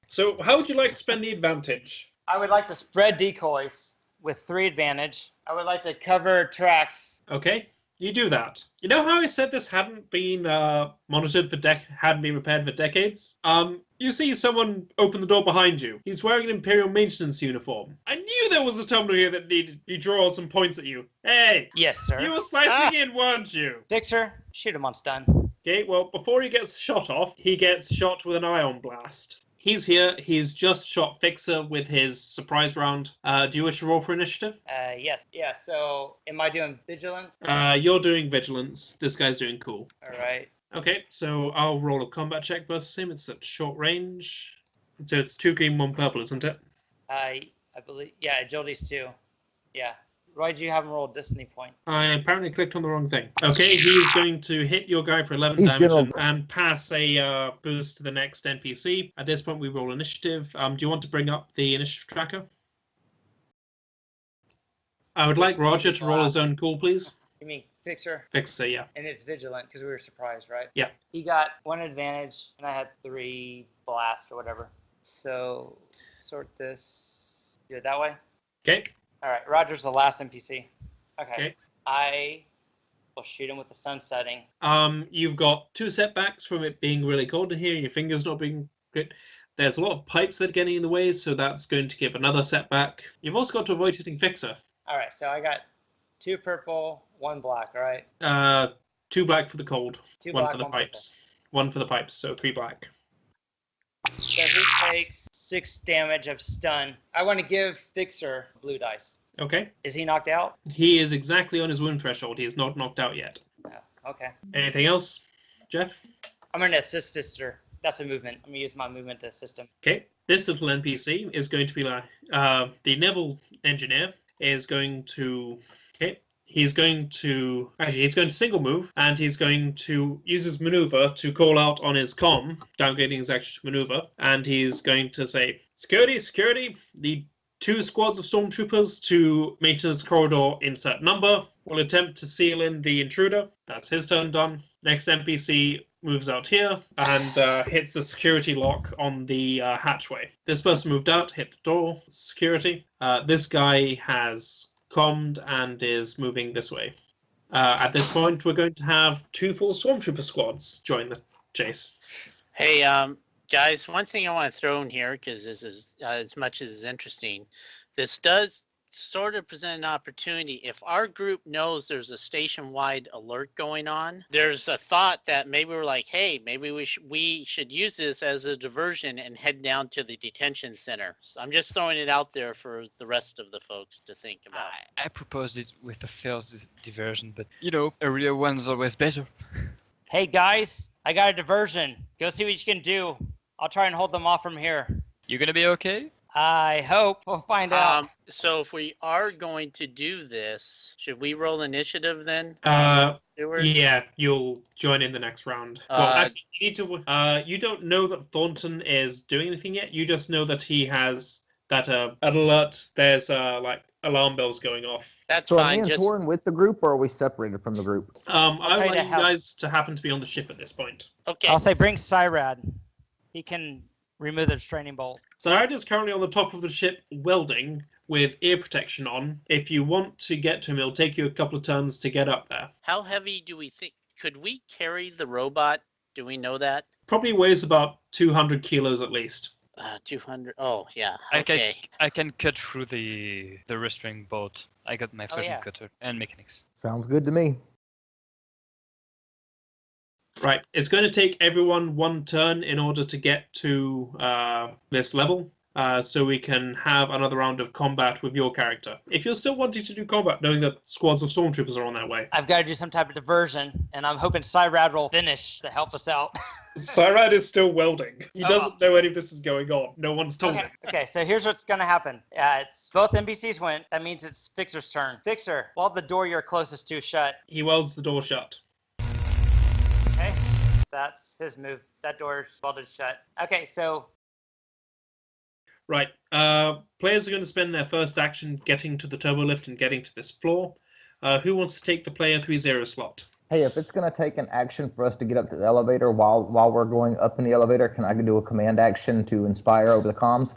So, how would you like to spend the advantage? I would like to spread decoys with 3 advantage. I would like to cover tracks. Okay. You do that. You know how I said this hadn't been monitored for hadn't been repaired for decades? You see someone open the door behind you. He's wearing an Imperial maintenance uniform. I knew there was a terminal here that needed you draw some points at you. Hey! Yes, sir. You were slicing in, weren't you? Fixer, shoot him on stun. Okay, well, before he gets shot off, he gets shot with an ion blast. He's here. He's just shot Fixer with his surprise round. Do you wish to roll for initiative? Yes. Yeah, so am I doing vigilance? You're doing vigilance. This guy's doing cool. All right. Okay, so I'll roll a combat check versus him. It's at short range. So it's 2 green, 1 purple, isn't it? I believe, yeah, agility's 2. Yeah. Why did you have him roll a destiny point? I apparently clicked on the wrong thing. Okay, he's going to hit your guy for 11 He's damage general. and pass a boost to the next NPC. At this point, we roll initiative. Do you want to bring up the initiative tracker? I would like Roger to roll his own cool, please. You mean Fixer? Fixer, yeah. And it's vigilant because we were surprised, right? Yeah. He got 1 advantage and I had 3 blast or whatever. So sort this. Do it that way? Okay. All right. Roger's the last NPC. Okay. Okay. I will shoot him with the sun setting. You've got 2 setbacks from it being really cold in here. Your finger's not being good. There's a lot of pipes that are getting in the way, so that's going to give another setback. You've also got to avoid hitting Fixer. All right. So I got 2 purple, 1 black. All right. 2 black for the cold. 2 1 black, for the 1 pipes. 1 for the pipes, so 3 black. So he takes 6 damage of stun. I want to give Fixer blue dice. Okay. Is he knocked out? He is exactly on his wound threshold. He is not knocked out yet. Oh, okay. Anything else, Jeff? I'm going to assist Fixer. That's a movement. I'm going to use my movement to assist him. Okay. This little NPC is going to be like the Neville engineer is going to. Okay. He's going to single move, and he's going to use his maneuver to call out on his comm, downgrading his action to maneuver, and he's going to say, "Security, security, the 2 squads of stormtroopers to maintenance corridor insert number will attempt to seal in the intruder." That's his turn done. Next NPC moves out here and hits the security lock on the hatchway. This person moved out, hit the door, security. This guy has commed and is moving this way. At this point, we're going to have 2 full stormtrooper squads join the chase. Hey, guys, one thing I want to throw in here, because this is as much as is interesting, this does sort of present an opportunity. If our group knows there's a station-wide alert going on, there's a thought that maybe we're like, hey, maybe we should use this as a diversion and head down to the detention center. So I'm just throwing it out there for the rest of the folks to think about. I proposed it with a first diversion, but a real one's always better. Hey, guys, I got a diversion. Go see what you can do. I'll try and hold them off from here. You gonna be okay? I hope. We'll find out. So if we are going to do this, should we roll initiative then? Stewart? Yeah, you'll join in the next round. Well, actually, you need to. You don't know that Thornton is doing anything yet. You just know that he has that an alert. There's like alarm bells going off. That's So are fine. me and Torin with the group, or are we separated from the group? I would try to like you help. guys to happen to be on the ship at this point. Okay. I'll say bring Cyrad. He can remove the restraining bolt. Sarad is currently on the top of the ship welding with ear protection on. If you want to get to him, it'll take you a couple of turns to get up there. How heavy do we think? Could we carry the robot? Do we know that? Probably weighs about 200 kilos at least. 200. Oh, yeah. I Okay. can cut through the restraining bolt. I got my fusion yeah. cutter and mechanics. Sounds good to me. Right, it's going to take everyone 1 turn in order to get to this level, so we can have another round of combat with your character. If you're still wanting to do combat, knowing that squads of stormtroopers are on their way. I've got to do some type of diversion, and I'm hoping Cyrad will finish to help us out. Cyrad is still welding. He Oh. doesn't know any of this is going on. No one's told him. Okay, so here's what's going to happen. It's both NPCs went. That means it's Fixer's turn. Fixer, weld the door you're closest to shut. He welds the door shut. Okay, that's his move. That door's welded shut. Okay, so Right, players are going to spend their first action getting to the turbo lift and getting to this floor. Who wants to take the player 3-0 slot? Hey, if it's going to take an action for us to get up to the elevator while we're going up in the elevator, can I do a command action to inspire over the comms?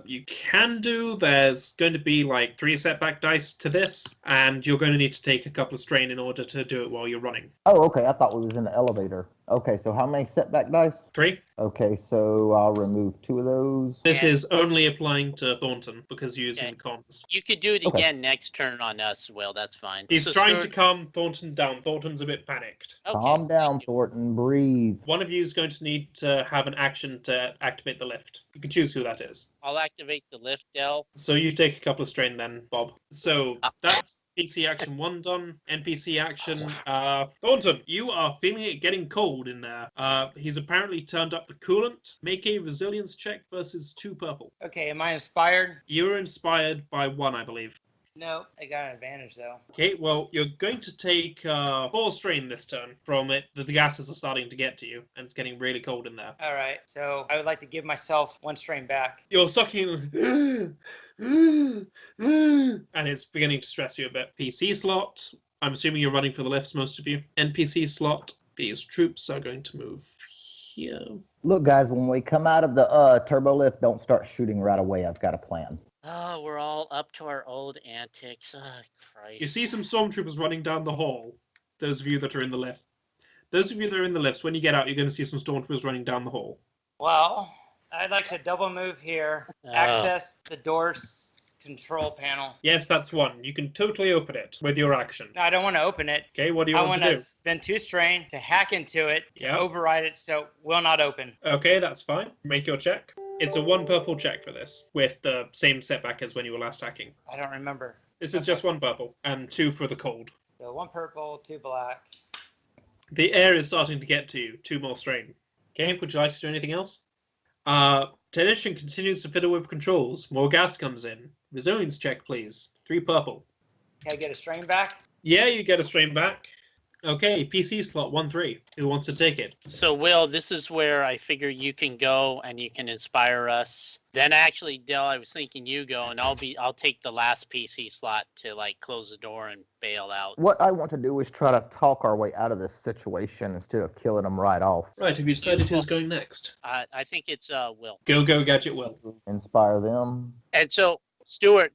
You can do. There's going to be like 3 setback dice to this, and you're going to need to take a couple of strain in order to do it while you're running. Oh, okay. I thought we was in the elevator. Okay, so how many setback dice? 3. Okay, so I'll remove 2 of those. This is only applying to Thornton because you're using comms. You could do it Okay. again next turn on us, Will. That's fine. He's So trying to Stuart- calm Thornton down. Thornton's a bit panicked. Okay, Calm down, thank you. Thornton. Breathe. One of you is going to need to have an action to activate the lift. You can choose who that is. I'll activate the lift, Del. So you take a couple of strain then, Bob. So that's PC action 1 done. NPC action. Thornton, you are feeling it getting cold in there. He's apparently turned up the coolant. Make a resilience check versus 2 purple. Okay, am I inspired? You're inspired by 1, I believe. No, I got an advantage though. Okay, well, you're going to take 4 strain this turn from it. The gases are starting to get to you, and it's getting really cold in there. All right, so I would like to give myself 1 strain back. You're sucking, and it's beginning to stress you a bit. PC slot. I'm assuming you're running for the lifts, most of you. NPC slot. These troops are going to move here. Look, guys, when we come out of the turbo lift, don't start shooting right away. I've got a plan. Oh, we're all up to our old antics. Oh, Christ. You see some stormtroopers running down the hall. Those of you that are in the lift. Those of you that are in the lifts, when you get out, you're going to see some stormtroopers running down the hall. Well, I'd like to double move here, access the door's control panel. Yes, that's 1. You can totally open it with your action. No, I don't want to open it. Okay, what do you I want want to do? spend 2 strain to hack into it, to Yeah. override it, so it will not open. Okay, that's fine. Make your check. It's a 1 purple check for this, with the same setback as when you were last hacking. I don't remember. This is just 1 purple, and 2 for the cold. So 1 purple, 2 black. The air is starting to get to you. 2 more strain. Okay, would you like to do anything else? Technician continues to fiddle with controls. More gas comes in. Resilience check, please. 3 purple. Can I get a strain back? Yeah, you get a strain back. Okay, PC slot 1-3. Who wants to take it? So, Will, this is where I figure you can go and you can inspire us. Then, actually, Del, I was thinking you go, and I'll take the last PC slot to like close the door and bail out. What I want to do is try to talk our way out of this situation instead of killing them right off. Right, have you decided who's going next? I think it's Will. Go, Gadget Will. Inspire them. And so, Stuart,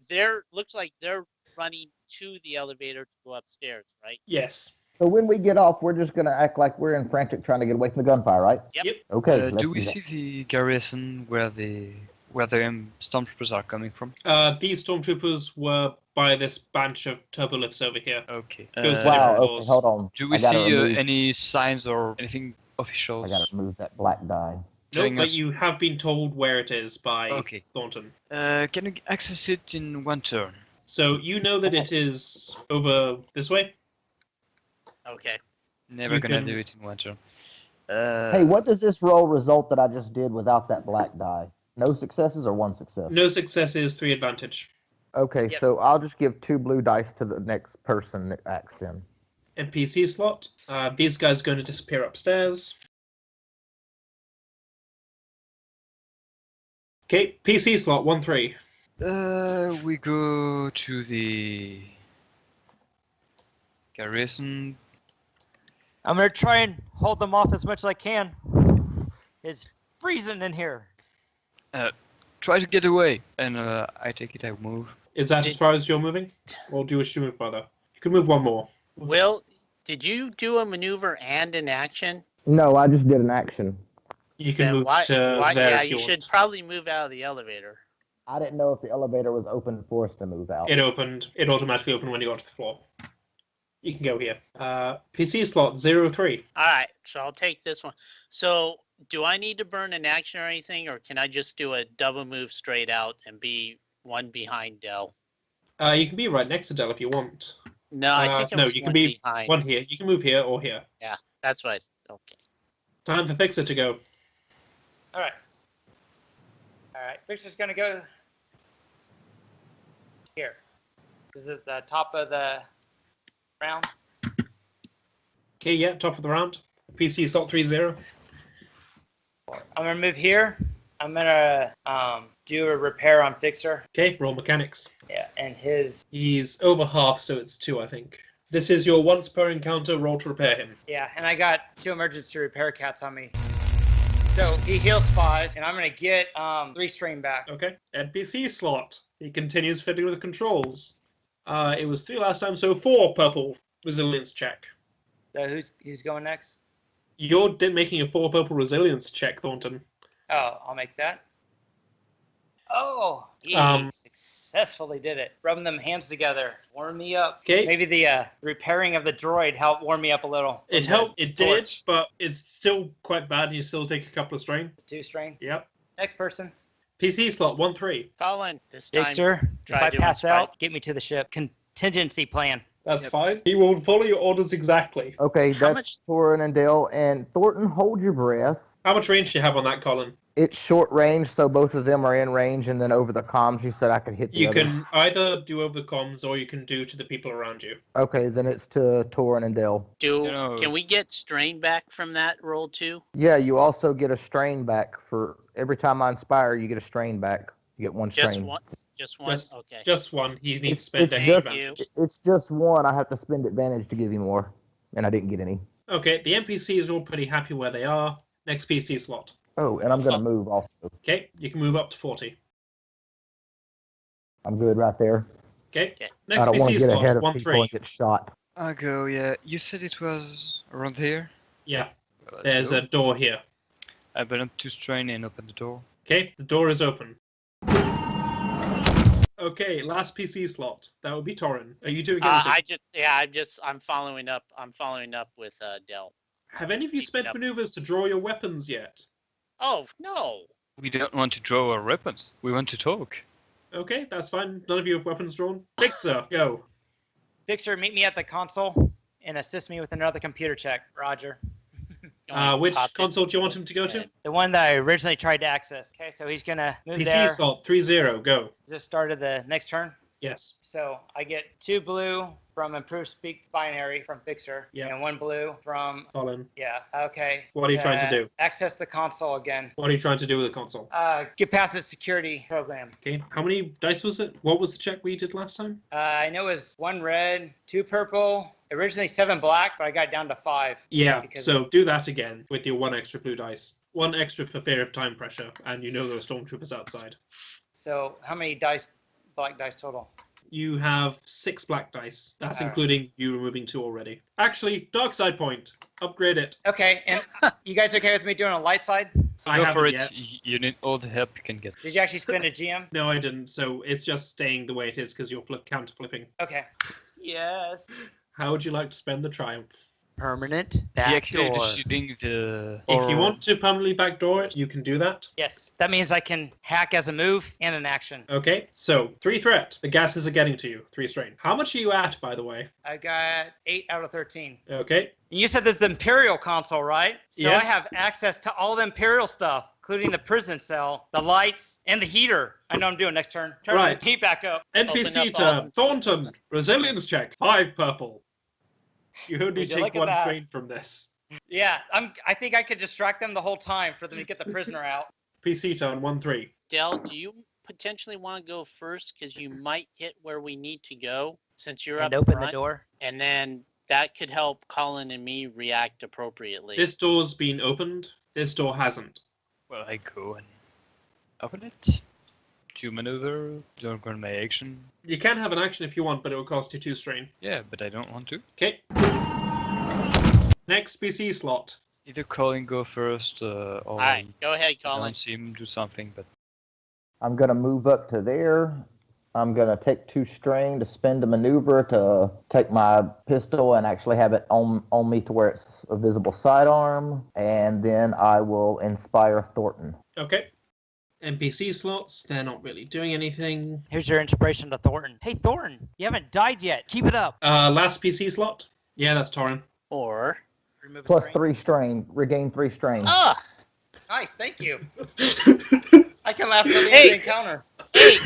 looks like they're running to the elevator to go upstairs, right? Yes. So when we get off, we're just going to act like we're in frantic trying to get away from the gunfire, right? Yep. Okay. let's Do we that. see the garrison where the stormtroopers are coming from? These stormtroopers were by this bunch of turbo lifts over here. Okay. Goes to Wow, different okay, doors. hold on. Do we I gotta see remove- any signs or anything official? I got to remove that black die. No, telling but us- you have been told where it is by Okay. Thornton. Can you access it in 1 turn? So you know that it is over this way? Okay. Never You gonna can- do it in 1 turn. Hey, what does this roll result that I just did without that black die? No successes or 1 success? No successes, 3 advantage. Okay, Yep. so I'll just give 2 blue dice to the next person that acts then. NPC slot. These guys are going to disappear upstairs. Okay, PC slot 1-3. We go to the garrison. I'm going to try and hold them off as much as I can. It's freezing in here. Try to get away, and I take it I move. Is that as far as you're moving? Or do you wish to move further? You can move 1 more. Will, did you do a maneuver and an action? No, I just did an action. You can Then move why, to why, there yeah, if you you should want. probably move out of the elevator. I didn't know if the elevator was open for us to move out. It opened. It automatically opened when you got to the floor. You can go here. PC slot 0-3. All right, so I'll take this one. So, do I need to burn an action or anything, or can I just do a double move straight out and be 1 behind Del? You can be right next to Del if you want. No, I think I no, was you can 1 be behind. 1 here. You can move here or here. That's right. Okay. Time for Fixer to go. All right. All right. Fixer's going to go here. This is at the top of the round. Okay, yeah, top of the round. PC slot 3-0. I'm going to move here. I'm going to do a repair on Fixer. Okay, roll mechanics. Yeah, and his... He's over half, so it's 2, I think. This is your once per encounter roll to repair him. Yeah, and I got 2 emergency repair cats on me. So he heals 5, and I'm gonna get 3 strain back. Okay. NPC slot. He continues fiddling with the controls. It was 3 last time, so 4 purple resilience check. So who's going next? You're making a 4 purple resilience check, Thornton. Oh, I'll make that. Oh, he successfully did it. Rubbing them hands together, warm me up. Okay. Maybe the repairing of the droid helped warm me up a little. It helped. It did, but it's still quite bad. You still take a couple of strain. 2 strain. Yep. Next person. PC slot 1-3. Colin, this time. Big sir, if try I doing pass spike. out, get me to the ship. Contingency plan. That's fine. He will follow your orders exactly. Okay, How that's much- Thorin and Dale. And Thornton, hold your breath. How much range do you have on that, Colin? It's short range, so both of them are in range, and then over the comms, you said I could hit the You others. can either do over the comms or you can do to the people around you. Okay, then it's to Thorin and Dale. No. Can we get strain back from that roll too? Yeah, you also get a strain back for every time I inspire. You get a strain back. You get one Just strain. one. Just one. Okay. Just one. He needs to It's- spend it's extra just- advantage. It's just one. I have to spend advantage to give you more, and I didn't get any. Okay, the NPCs are all pretty happy where they are. Next PC slot. Oh, and I'm gonna move also. Okay, you can move up to 40. I'm good right there. Okay, Okay. next I don't want PC to get ahead slot of people 1-3. and get shot. I'll go, yeah. You said it was around here? Yeah, Well, let's there's go. a door here. I burn up 2 strain and open the door. Okay, the door is open. Okay, last PC slot. That would be Torin. Are you doing anything? I'm following up. I'm following up with Dell. Have any of you spent Yep. maneuvers to draw your weapons yet? Oh no! We don't want to draw our weapons. We want to talk. Okay, that's fine. None of you have weapons drawn. Fixer, go. Fixer, meet me at the console and assist me with another computer check. Roger. Which Pop it. console do you want him to go to? The one that I originally tried to access. Okay, so he's gonna move PC there. slot 3-0, go. This started the next turn. Yes. So I get 2 blue from improved speak binary from Fixer, Yeah. and 1 blue from Colin, Okay. what are you trying to do? Access the console again. What are you trying to do with the console? Get past the security program. Okay, how many dice was it? What was the check we did last time? I know it was 1 red, 2 purple. Originally 7 black, but I got down to 5. Yeah, Because- so do that again with your 1 extra blue dice. 1 extra for fear of time pressure, and you know there are stormtroopers outside. So how many black dice total? You have 6 black dice. That's Alright. including you removing 2 already. Actually, dark side point. Upgrade it. Okay, and you guys okay with me doing a light side? I Go haven't for it. yet. You need all the help you can get. Did you actually spend a GM? No, I didn't. So it's just staying the way it is because you're counter flipping. Okay. Yes. How would you like to spend the triumph? Permanent He actually backdoor. shooting the. If you want to permanently backdoor it, you can do that. Yes, that means I can hack as a move and an action. Okay, so 3 threat. The gases are getting to you. 3 strain. How much are you at, by the way? I got 8 out of 13. Okay. You said this is the Imperial console, right? So Yes. I have access to all the Imperial stuff, including the prison cell, the lights, and the heater. I know I'm doing next turn. Turn Right. the heat back up. NPC Open up turn. Thornton. Resilience check. 5 purple. You only Would you take look at 1 that? strain from this. Yeah, I think I could distract them the whole time for them to get the prisoner out. PC turn 1-3. Dell, do you potentially want to go first? Because you might hit where we need to go since you're And up open front, the door. and then that could help Colin and me react appropriately. This door's been opened. This door hasn't. Well, I go and open it. To maneuver, don't go in my action. You can have an action if you want, but it will cost you 2 strain. Yeah, but I don't want to. Okay. Next PC slot. Either Colin go first, or All right, go ahead, I Colin. don't see him do something. But I'm gonna move up to there. I'm gonna take 2 strain to spend a maneuver to take my pistol and actually have it on me to where it's a visible sidearm, and then I will inspire Thornton. Okay. NPC slots, they're not really doing anything. Here's your inspiration to Thornton. Hey, Thornton, you haven't died yet. Keep it up. Last PC slot. Yeah, that's Torin. Or Remove a Plus strain. 3 strain, regain 3 strain. Nice, thank you. I can laugh at the end of Hey. the encounter. hey,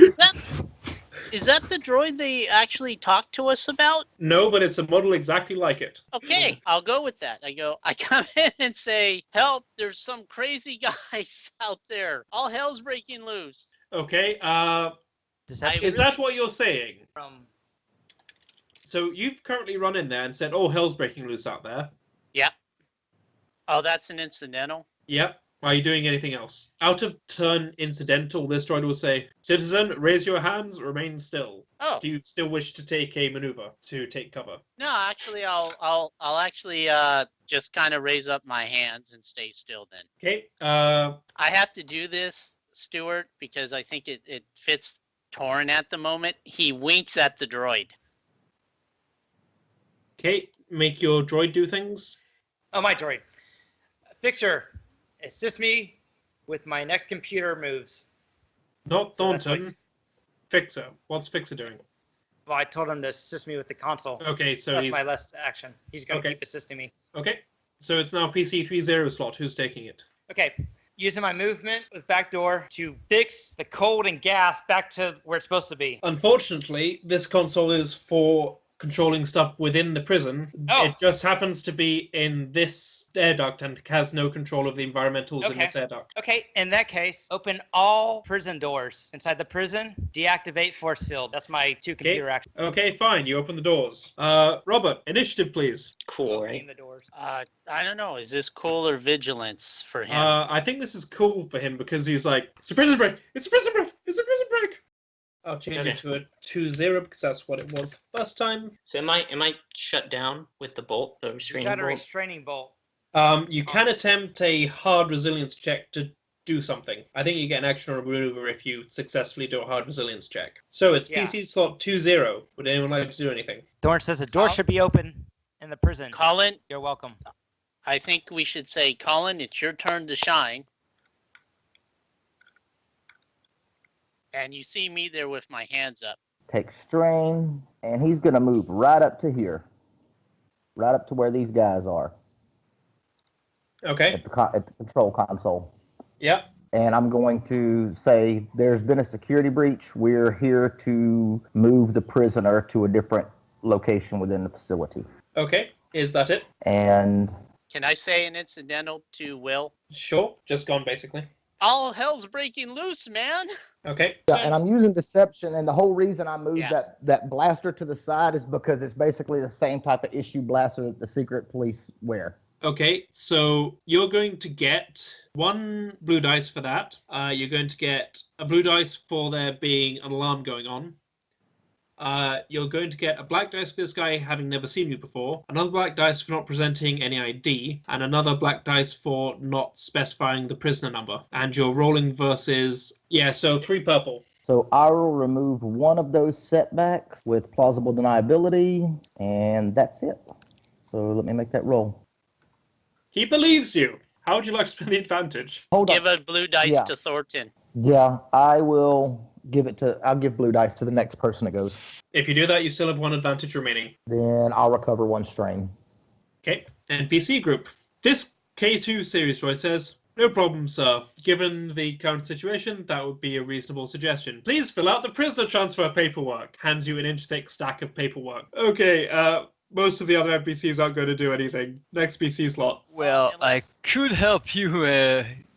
is that the droid they actually talked to us about? No, but it's a model exactly like it. Okay, I'll go with that. I come in and say, help, there's some crazy guys out there. All hell's breaking loose. Okay, Deception is that what you're saying? from So you've currently run in there and said, "Oh, hell's breaking loose out there." Yep. Oh, that's an incidental. Yep. Are you doing anything else? Out of turn incidental, this droid will say, "Citizen, raise your hands, remain still." Oh. Do you still wish to take a maneuver to take cover? No, actually, I'll actually just kind of raise up my hands and stay still then. Okay. I have to do this, Stuart, because I think it fits Torrin at the moment. He winks at the droid. Okay. Make your droid do things. Oh, my droid. Fixer, assist me with my next computer moves. Not So that's Thornton. Fixer. What's Fixer doing? Well, I told him to assist me with the console. Okay, so That's he's my last action. He's going to Okay. keep assisting me. okay. So it's now PC30 slot. Who's taking it? Okay. Using my movement with backdoor to fix the cold and gas back to where it's supposed to be. Unfortunately, this console is for controlling stuff within the prison. Oh. It just happens to be in this air duct and has no control of the environmentals in Okay. this air duct. Okay, in that case, open all prison doors. Inside the prison, deactivate force field. That's my 2 computer actions. Okay, fine. You open the doors. Robert, initiative, please. Cool, Opening right? the doors. I don't know. Is this cool or vigilance for him? I think this is cool for him because he's like, "It's a prison break! It's a prison break! It's a prison break!" I'll change Okay. it to a 2-0 because that's what it was first time. So am I shut down with the bolt, the You restraining got a bolt? restraining bolt. You can attempt a hard resilience check to do something. I think you get an action or a maneuver if you successfully do a hard resilience check. So it's Yeah. PC slot 2-0. Would anyone like to do anything? Thorn says the door Col- should be open in the prison. Colin, You're welcome. I think we should say, Colin, it's your turn to shine. And you see me there with my hands up. Take strain, and he's going to move right up to here. Right up to where these guys are Okay. at the control console. Yeah. And I'm going to say there's been a security breach. We're here to move the prisoner to a different location within the facility. Okay. Is that it? And Can I say an incidental to Will? Sure. Just gone, basically. All hell's breaking loose, man. Okay. yeah, and I'm using deception, and the whole reason I moved Yeah. that blaster to the side is because it's basically the same type of issue blaster that the secret police wear. Okay, so you're going to get 1 blue dice for that. You're going to get a blue dice for there being an alarm going on. You're going to get a black dice for this guy having never seen you before, another black dice for not presenting any ID, and another black dice for not specifying the prisoner number. And you're rolling versus, so 3 purple. So I will remove one of those setbacks with plausible deniability, and that's it. So let me make that roll. He believes you. How would you like to spend the advantage? Hold Give on. a blue dice Yeah. to Thornton. Yeah, I'll give blue dice to the next person that goes. If you do that, you still have 1 advantage remaining. Then I'll recover 1 strain. Okay, NPC group. This K2 series droid says, "No problem, sir. Given the current situation, that would be a reasonable suggestion. Please fill out the prisoner transfer paperwork." Hands you an inch-thick stack of paperwork. Okay, most of the other NPCs aren't going to do anything. Next PC slot. Well, Yeah, I let's- could help you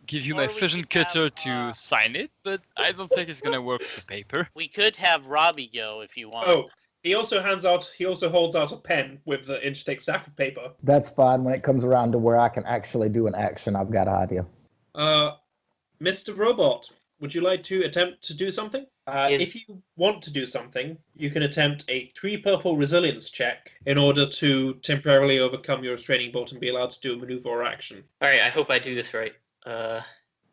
give you Or my we fusion could have, cutter to sign it, but I don't think it's gonna work for paper. We could have Robbie go if you want. Oh, he also holds out a pen with the inch-thick stack of paper. That's fine. When it comes around to where I can actually do an action, I've got an idea. Mr. Robot, would you like to attempt to do something? Is- If you want to do something, you can attempt a 3 purple resilience check in order to temporarily overcome your restraining bolt and be allowed to do a maneuver or action. All right, I hope I do this right.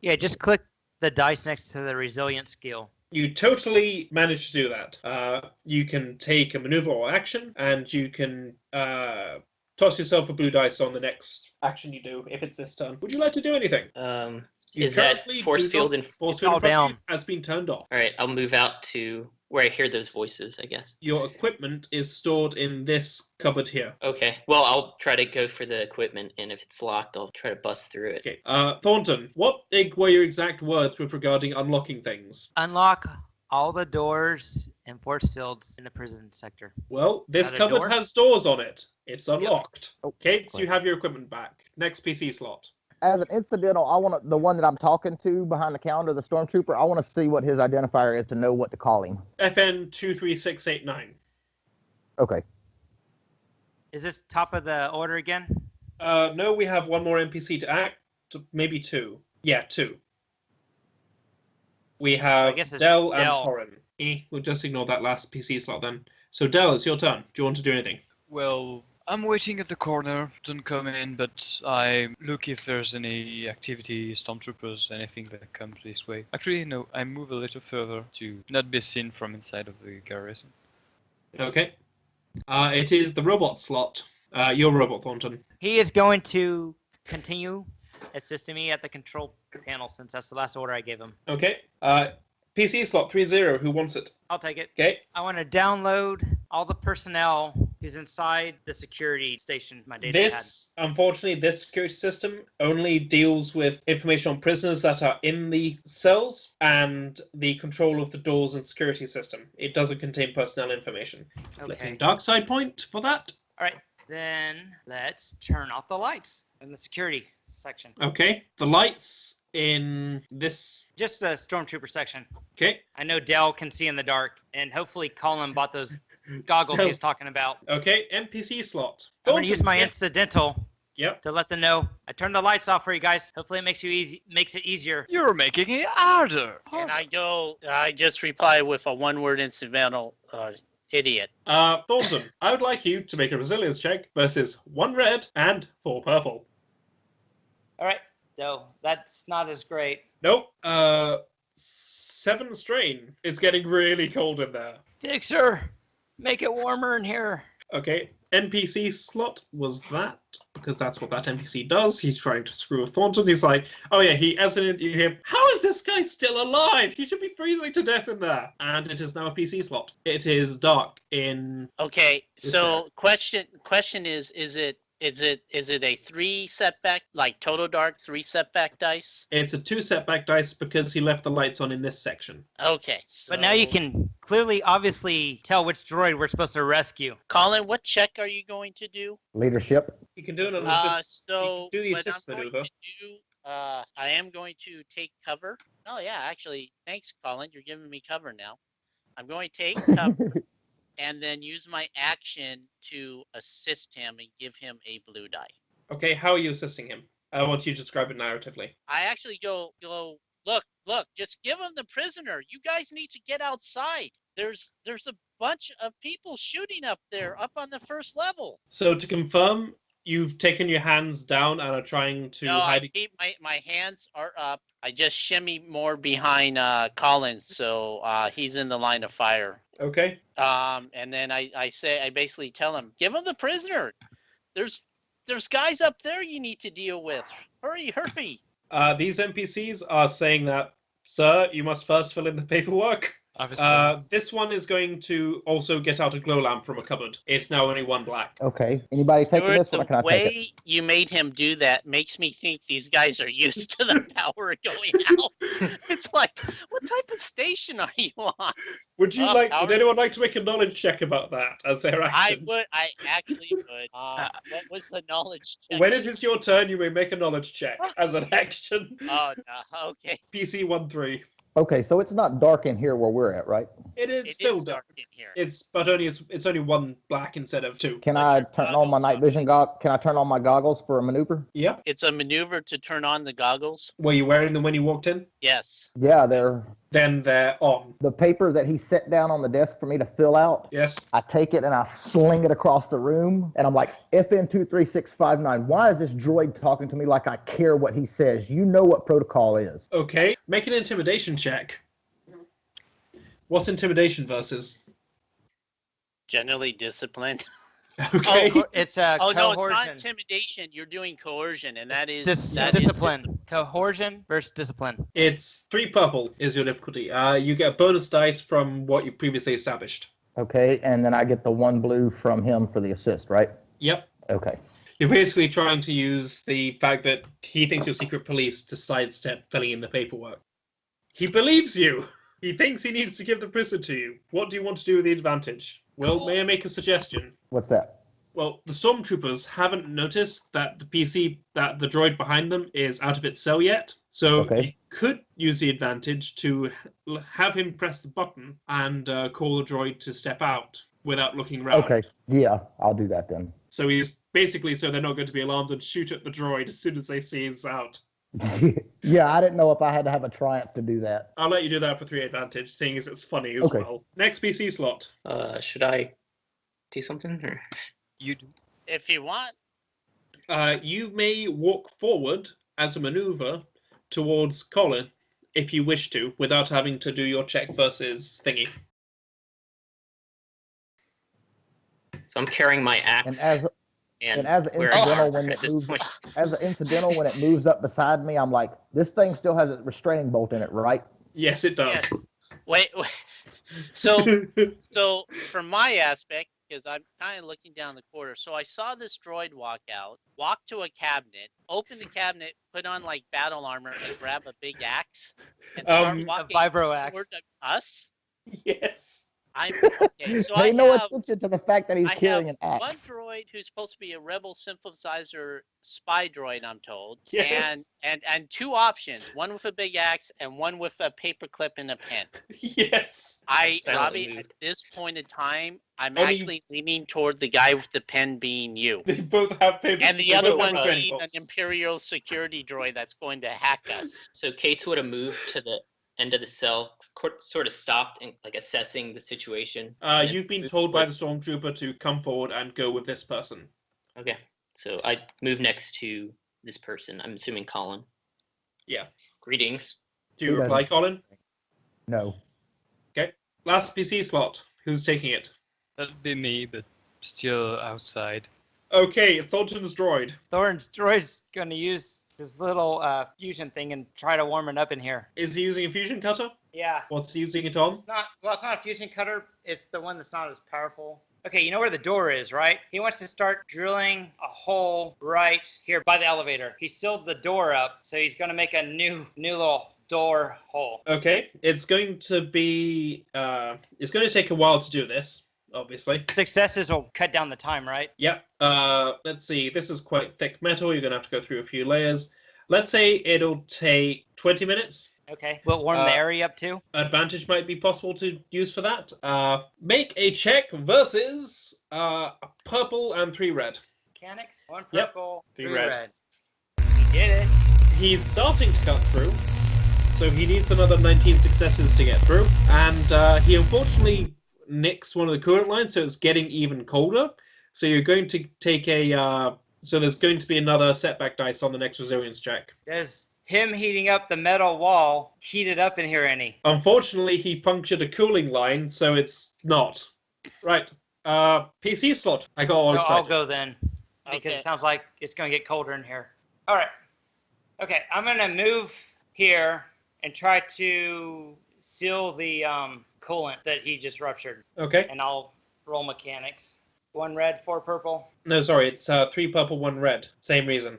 Yeah, just click the dice next to the resilience skill. You totally managed to do that. You can take a maneuver or action, and you can toss yourself a blue dice on the next action you do, if it's this turn. Would you like to do anything? You Is that currently force do field not- and force It's field all in front of you down. has been turned off. all right? I'll move out to where I hear those voices, I guess. Your equipment is stored in this cupboard here. Okay. Well, I'll try to go for the equipment, and if it's locked, I'll try to bust through it. Okay. Thornton, what were your exact words with regarding unlocking things? Unlock all the doors and force fields in the prison sector. Well, this Got a cupboard door? has doors on it. It's unlocked. Oh, Kate, cool. you have your equipment back. Next PC slot. As an incidental, I want the one that I'm talking to behind the counter, the stormtrooper. I want to see what his identifier is to know what to call him. FN 23689. Okay. Is this top of the order again? No, we have one more NPC to act. Maybe two. Yeah, two. We have guess it's Dell and Dell. Torrin. We'll just ignore that last PC slot then. So Dell, it's your turn. Do you want to do anything? Well, I'm waiting at the corner. Don't come in, but I look if there's any activity, stormtroopers, anything that comes this way. Actually, no, I move a little further to not be seen from inside of the garrison. Okay. It is the robot slot. Your robot, Thornton. He is going to continue assisting me at the control panel since that's the last order I gave him. Okay. PC slot 30. Who wants it? I'll take it. Okay. I want to download all the personnel who's inside the security station my data Unfortunately, this security system only deals with information on prisoners that are in the cells and the control of the doors and security system. It doesn't contain personnel information. had. Clicking Okay. dark side point for that. All right. Then let's turn off the lights in the security section. Okay. The lights in this. Just the stormtrooper section. Okay. I know Dell can see in the dark, and hopefully Colin bought those goggles he was talking about. Okay. NPC slot. I'm going to use my Thornton, incidental Yep. to let them know. I turned the lights off for you guys. Hopefully it makes it easier. You're making it harder. And I just reply with a one-word incidental, idiot. Thornton, I would like you to make a resilience check versus 1 red and 4 purple. All right. So that's not as great. Nope. 7 strain. It's getting really cold in there. Fixer, make it warmer in here. Okay. NPC slot was that, because that's what that NPC does. He's trying to screw with Thornton. He's like, oh yeah, you hear, how is this guy still alive? He should be freezing to death in there. And it is now a PC slot. It is dark in... Okay, Yes, so question is it a 3 setback, like total dark 3 setback dice? It's a 2 setback dice because he left the lights on in this section. Okay. But now you so- can clearly, obviously tell which droid we're supposed to rescue. Colin, what check are you going to do? Leadership. You can do an assist. So you can do the what assist I'm going maneuver. to do, I am going to take cover. Oh yeah, actually, thanks, Colin. You're giving me cover now. I'm going to take cover and then use my action to assist him and give him a blue die. Okay, how are you assisting him? I want you to describe it narratively. I actually go, look, just give him the prisoner. You guys need to get outside. There's a bunch of people shooting up there, up on the first level. So to confirm, you've taken your hands down and are trying to No, hide. I keep my hands are up. I just shimmy more behind Colin, so he's in the line of fire. Okay. And then I basically tell him, give him the prisoner. There's guys up there you need to deal with. Hurry. These NPCs are saying that, sir, you must first fill in the paperwork. Obviously. This one is going to also get out a glow lamp from a cupboard. It's now only 1 black. Okay. Anybody taking Stuart, this one, or can I the take it? way you made him do that makes me think these guys are used to the power going out. It's like, what type of station are you on? Would you Power. would anyone like to make a knowledge check about that as their action? I actually would. What was the knowledge check? When it is your turn, you may make a knowledge check as an action. Oh, no. Okay. PC 1-3. Okay, so it's not dark in here where we're at, right? It is It still is dark. dark in here. It's only 1 black instead of 2. Can But I your turn on my goggles night vision Can I turn on my goggles for a maneuver? Yep. It's a maneuver to turn on the goggles. Were you wearing them when you walked in? Yes. Yeah, they're Then they're on. the paper that he set down on the desk for me to fill out. Yes. I take it and I sling it across the room, and I'm like, FN23659, why is this droid talking to me like I care what he says? You know what protocol is. Okay. Make an intimidation check. What's intimidation versus? Generally disciplined. Okay. It's Oh no, it's not coercion. intimidation. You're doing coercion, and that is Discipline. Coercion versus discipline. It's 3 purple is your difficulty. You get a bonus dice from what you previously established. Okay, and then I get the 1 blue from him for the assist, right? Yep. Okay. You're basically trying to use the fact that he thinks you're secret police to sidestep filling in the paperwork. He believes you. He thinks he needs to give the prisoner to you. What do you want to do with the advantage? Well, may I make a suggestion? What's that? Well, the stormtroopers haven't noticed that the droid behind them is out of its cell yet. So Okay. you could use the advantage to have him press the button and call the droid to step out. without looking around. Okay, yeah, I'll do that then. So he's basically so they're not going to be alarmed and shoot at the droid as soon as they see he's out. Yeah, I didn't know if I had to have a triumph to do that. I'll let you do that for 3 advantage, seeing as it's funny as well. Next PC slot. Should I do something? Or? You do. If you want. You may walk forward as a maneuver towards Colin if you wish to, without having to do your check versus thingy. So I'm carrying my axe. And as an incidental when it moves, when it moves up beside me, I'm like, this thing still has a restraining bolt in it, right? Yes, it does. Yes. Wait. So from my aspect, because I'm kind of looking down the corridor, so I saw this droid walk out, walk to a cabinet, open the cabinet, put on like battle armor, and grab a big axe, and start walking a vibro axe toward us. Yes. I'm okay. So Pay I no have, attention to the fact that he's I carrying have an one axe. droid who's supposed to be a rebel sympathizer spy droid, I'm told. Yes. And 2 options, one with a big axe and one with a paperclip and a pen. Yes. Robbie, at this point in time, I'm actually leaning toward the guy with the pen being you. They both have paper. And the other one's being an Imperial security droid that's going to hack us. So Kate's would have moved to the end of the cell, sort of stopped and like assessing the situation. You've been told by the stormtrooper to come forward and go with this person. Okay, so I move next to this person. I'm assuming Colin. Yeah. Greetings. Do you reply, Colin? No. Okay. Last PC slot. Who's taking it? That'd be me, but still outside. Okay, Thornton's droid. Thornton's droid's going to use his little fusion thing and try to warm it up in here. Is he using a fusion cutter? Yeah. What's he using it on? It's not a fusion cutter. It's the one that's not as powerful. Okay, you know where the door is, right? He wants to start drilling a hole right here by the elevator. He sealed the door up, so he's going to make a new little door hole. Okay, it's going to be. It's going to take a while to do this, obviously. Successes will cut down the time, right? Yep. Let's see. This is quite thick metal. You're going to have to go through a few layers. Let's say it'll take 20 minutes. Okay. Will it warm the area up too? Advantage might be possible to use for that. Make a check versus a purple and 3 red. Mechanics, 1 purple, Yep. 3 3 red. He did it. He's starting to cut through, so he needs another 19 successes to get through. And he unfortunately nicks one of the coolant lines, so it's getting even colder. So you're going to take a... so there's going to be another setback dice on the next resilience check. Does him heating up the metal wall heat it up in here any? Unfortunately, he punctured a cooling line, so it's not. Right. PC slot. I got all excited. I'll go then, because it sounds like it's going to get colder in here. All right. Okay, I'm going to move here and try to seal the coolant that he just ruptured. Okay. And I'll roll mechanics. 1 red, 4 purple. No, sorry, it's 3 purple, 1 red. Same reason.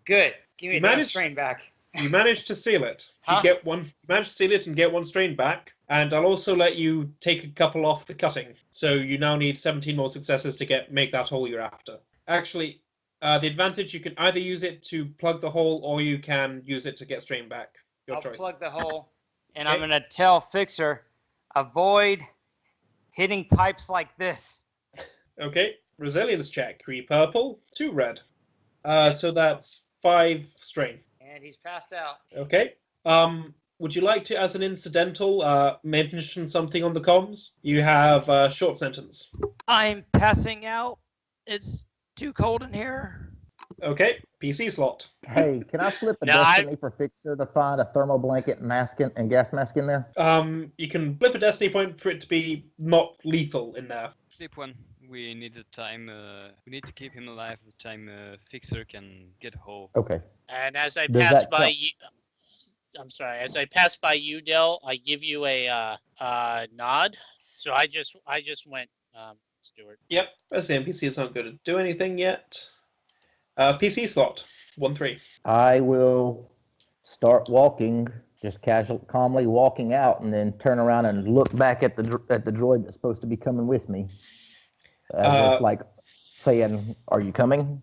Good. Give me that strain back. You managed to seal it. Huh? You managed to seal it and get 1 strain back. And I'll also let you take a couple off the cutting. So you now need 17 more successes to make that hole you're after. Actually, the advantage, you can either use it to plug the hole or you can use it to get strain back. Your choice. I'll plug the hole. And Okay. I'm going to tell Fixer, avoid hitting pipes like this. Okay, resilience check. 3 purple, 2 red. So that's 5 strain. And he's passed out. Okay. Would you like to, as an incidental, mention something on the comms? You have a short sentence. I'm passing out. It's too cold in here. Okay, PC slot. Hey, can I flip a No, destiny for Fixer to find a thermal blanket and gas mask in there? You can flip a destiny point for it to be not lethal in there. Flip 1. We need the time. We need to keep him alive. The time Fixer can get a hole. Okay. And as I Does pass that by count? you, I'm sorry. As I pass by you, Del, I give you a nod. So I just went, Stuart. Yep, as the NPCs aren't going to do anything yet. PC slot, 1-3. I will start walking, just calmly walking out, and then turn around and look back at the droid that's supposed to be coming with me. As if, like saying, "Are you coming?"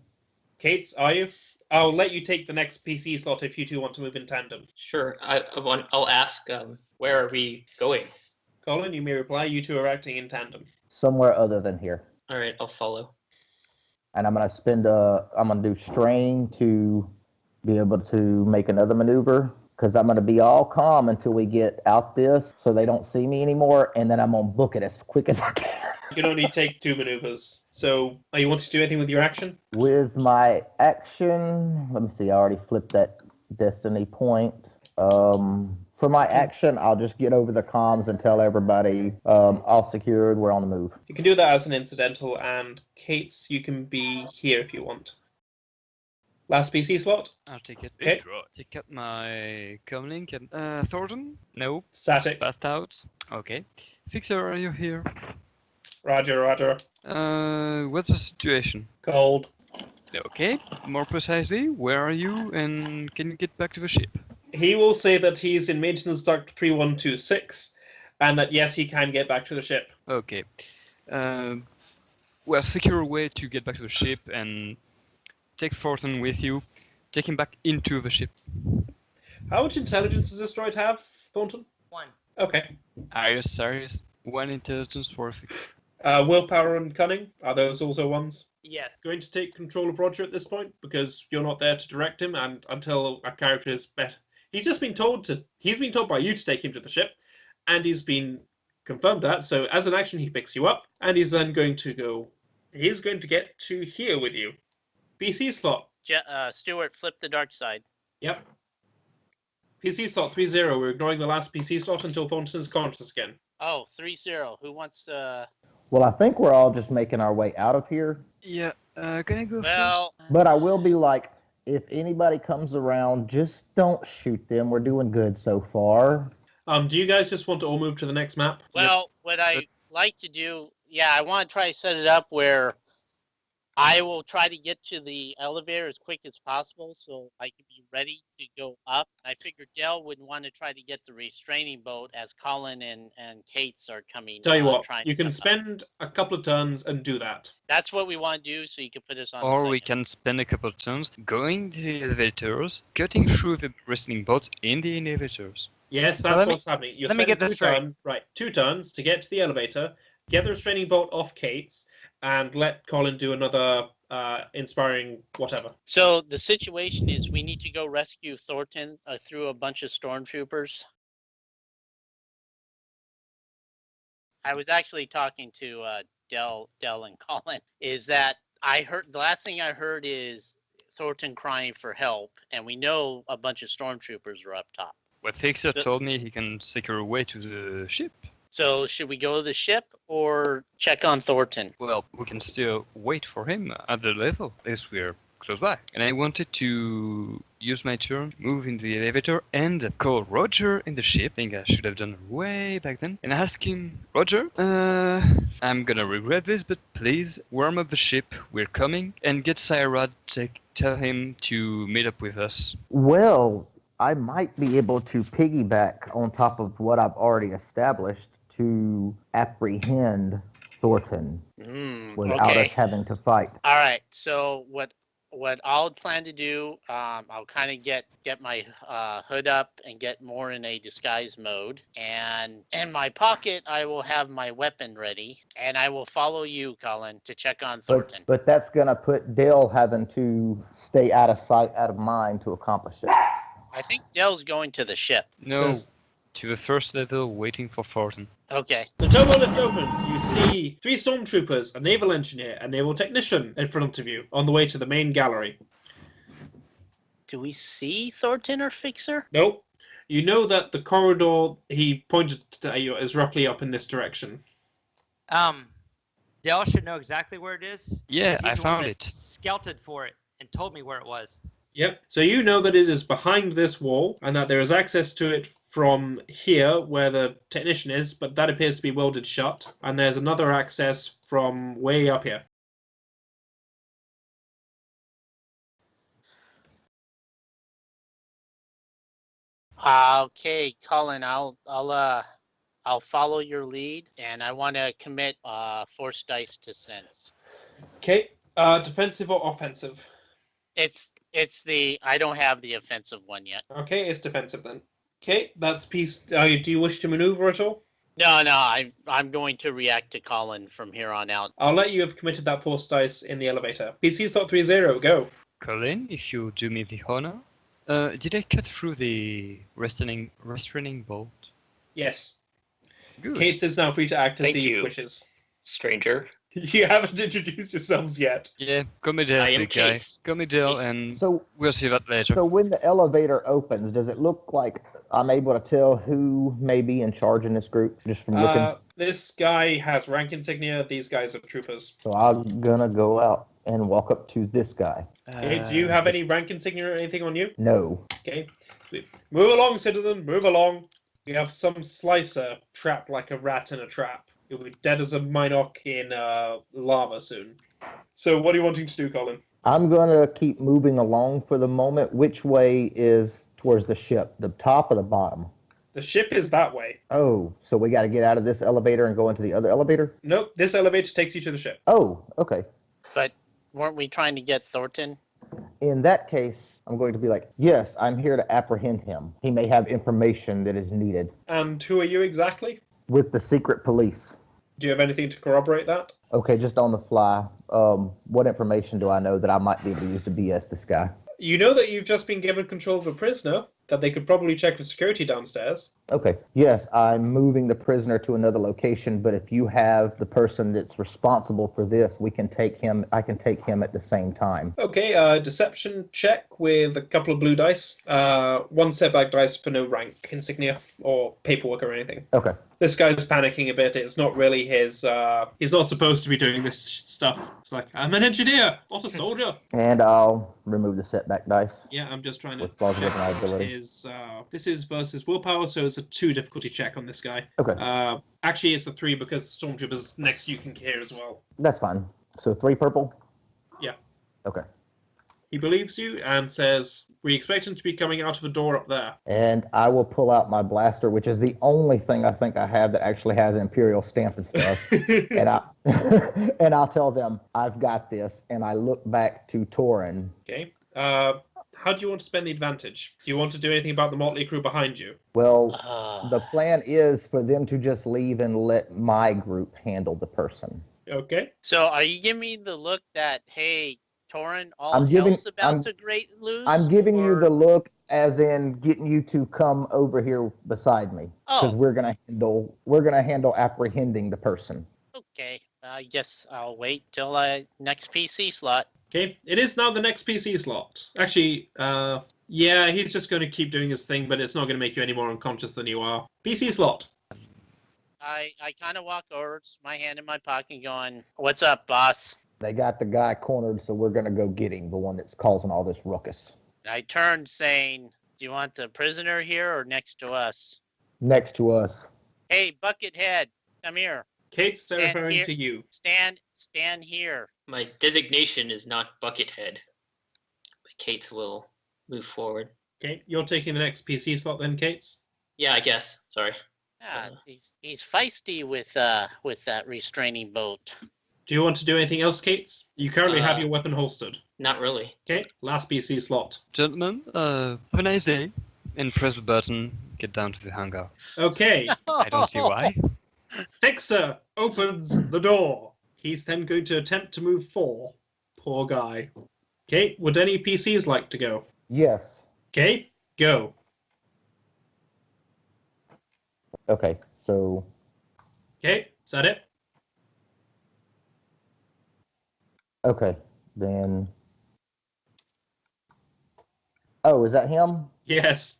Kate's, are you? I'll let you take the next PC slot if you two want to move in tandem. Sure. I'll ask, where are we going? Colin, you may reply. You two are acting in tandem. somewhere other than here. All right, I'll follow. And I'm gonna do strain to be able to make another maneuver, because I'm gonna be all calm until we get out this, so they don't see me anymore, and then I'm gonna book it as quick as I can. You can only take 2 maneuvers. So, are you wanting to do anything with your action? With my action, let me see. I already flipped that destiny point. For my action, I'll just get over the comms and tell everybody all secured. We're on the move. You can do that as an incidental, and Kate's, you can be here if you want. Last PC slot? I'll take it. Okay. Take up my comlink and Thornton? No. Static. Passed out. Okay. Fixer, are you here? Roger, roger. What's the situation? Cold. Okay. More precisely, where are you and can you get back to the ship? He will say that he's in maintenance duct 3126, and that yes, he can get back to the ship. Okay. Well, secure a way to get back to the ship and take Thornton with you. Take him back into the ship. How much intelligence does this droid have, Thornton? 1. Okay. Are you serious? 1 intelligence for a fix. Willpower and cunning, are those also ones? Yes. Going to take control of Roger at this point, because you're not there to direct him, and until a character is better. He's been told by you to take him to the ship, and he's been confirmed that, so as an action he picks you up, and he's then going to get to here with you. PC slot. Stuart, flip the dark side. Yep. PC slot 3-0. We're ignoring the last PC slot until Thornton's conscious again. Oh, 3-0. Who wants to... Well, I think we're all just making our way out of here. Yeah, can I go Well, first? But I will be like, if anybody comes around, just don't shoot them. We're doing good so far. Do you guys just want to all move to the next map? well, what I like to do, I want to try to set it up where I will try to get to the elevator as quick as possible so I can be ready to go up. I figured Dell would want to try to get the restraining boat as Colin and Kate's are coming. Tell you what, trying you to can come up. spend a couple of turns and do that. That's what we want to do, so you can put us on. Or the we second. can spend a couple of turns going to the elevators, cutting through the wrestling boat in the elevators. Yes, So that's let me- what's happening. You're let me get spending this straight. 2 turns to get to the elevator, get the restraining bolt off Kate's, and let Colin do another inspiring whatever. So the situation is we need to go rescue Thornton through a bunch of stormtroopers. I was actually talking to Dell and Colin. Is that the last thing I heard is Thornton crying for help, and we know a bunch of stormtroopers are up top. But Fixer told me he can secure a way to the ship. So should we go to the ship or check on Thornton? Well, we can still wait for him at the level, as we're close by. And I wanted to use my turn, move in the elevator, and call Roger in the ship. I think I should have done way back then. And ask him, Roger, I'm gonna regret this, but please warm up the ship. We're coming. And get Cyrod to tell him to meet up with us. Well, I might be able to piggyback on top of what I've already established to apprehend Thornton without okay. us having to fight. All right. So what I'll plan to do, I'll kind of get my hood up and get more in a disguise mode. And in my pocket, I will have my weapon ready, and I will follow you, Colin, to check on Thornton. But that's going to put Dale having to stay out of sight, out of mind to accomplish it. I think Dell's going to the ship. No, Does- to the first level, waiting for Thornton. Okay. The turbo lift opens. You see 3 stormtroopers, a naval engineer, a naval technician in front of you on the way to the main gallery. Do we see Thornton or Fixer? Nope. You know that the corridor he pointed to you is roughly up in this direction. Dell should know exactly where it is. Yeah, because he's I the one found that it. Scouted for it and told me where it was. Yep. So you know that it is behind this wall and that there is access to it from here where the technician is, but that appears to be welded shut. And there's another access from way up here. Okay, Colin, I'll follow your lead, and I want to commit force dice to sense. Okay. Defensive or offensive? It's the I don't have the offensive one yet. Okay, it's defensive then. Okay, that's piece. Do you wish to maneuver at all? No, I'm going to react to Colin from here on out. I'll let you have committed that force dice in the elevator. PC slot 30, go. Colin, if you do me the honor. Did I cut through the restraining bolt? Yes. Good. Kates is now free to act as Thank he you. wishes. Stranger. You haven't introduced yourselves yet. Yeah, Comedel, I am big guy. Kates. Comedel, and So, we'll see that later. so when the elevator opens, does it look like I'm able to tell who may be in charge in this group just from looking? This guy has rank insignia. These guys are troopers. So I'm gonna go out and walk up to this guy. Okay, do you have any rank insignia or anything on you? No. Okay. Move along, citizen. Move along. We have some slicer trapped like a rat in a trap. He'll be dead as a Minoc in lava soon. So what are you wanting to do, Colin? I'm gonna keep moving along for the moment. Which way is towards the ship? The top or the bottom? The ship is that way. Oh, so we got to get out of this elevator and go into the other elevator? Nope, this elevator takes you to the ship. Oh, okay. But weren't we trying to get Thornton? In that case, I'm going to be like, yes, I'm here to apprehend him. He may have information that is needed. And who are you exactly? With the secret police. Do you have anything to corroborate that? Okay, just on the fly. What information do I know that I might be able to use to BS this guy? You know that you've just been given control of a prisoner, that they could probably check for security downstairs. Okay. Yes, I'm moving the prisoner to another location, but if you have the person that's responsible for this, we can take him. I can take him at the same time. Okay, deception check with a couple of blue dice. One setback dice for no rank insignia or paperwork or anything. Okay. This guy's panicking a bit. It's not really his... he's not supposed to be doing this stuff. It's like, I'm an engineer, not a soldier. And I'll remove the setback dice. Yeah, I'm just trying to With plausible check out deniability. his... this is versus willpower, so it's a 2 difficulty check on this guy. Okay. Actually, it's a 3 because the stormtroopers next to you can hear as well. That's fine. So 3 purple? Yeah. Okay. He believes you and says, we expect him to be coming out of a door up there. And I will pull out my blaster, which is the only thing I think I have that actually has an Imperial stamp and stuff. and I'll tell them, I've got this. And I look back to Torin. Okay. How do you want to spend the advantage? Do you want to do anything about the motley crew behind you? Well, the plan is for them to just leave and let my group handle the person. Okay. So are you giving me the look that, hey, Torin, all I'm giving- hell's about to great lose? I'm giving you or- the look as in getting you to come over here beside me. Because Oh. we're gonna handle apprehending the person. Okay, I guess I'll wait till next PC slot. Okay. It is now the next PC slot. Actually, yeah, he's just going to keep doing his thing, but it's not going to make you any more unconscious than you are. PC slot. I kind of walk over, my hand in my pocket, going, "What's up, boss?" They got the guy cornered, so we're gonna go get him, the one that's causing all this ruckus. I turned, saying, "Do you want the prisoner here or next to us?" Next to us. Hey, Buckethead, come here. Kate's Stand referring here. to you. Stand here. My designation is not Buckethead. But Kate will move forward. Okay. You're taking the next PC slot then, Kate's? Yeah, I guess. Sorry. Yeah, he's feisty with that restraining bolt. Do you want to do anything else, Kate's? You currently have your weapon holstered. Not really. Okay. Last PC slot. Gentlemen, have a nice day. And press the button, get down to the hangar. Okay. I don't see why. Fixer opens the door. He's then going to attempt to move 4. Poor guy. Okay, would any PCs like to go? Yes. Okay, go. Okay, so Okay, is that it? okay, then. Oh, is that him? Yes.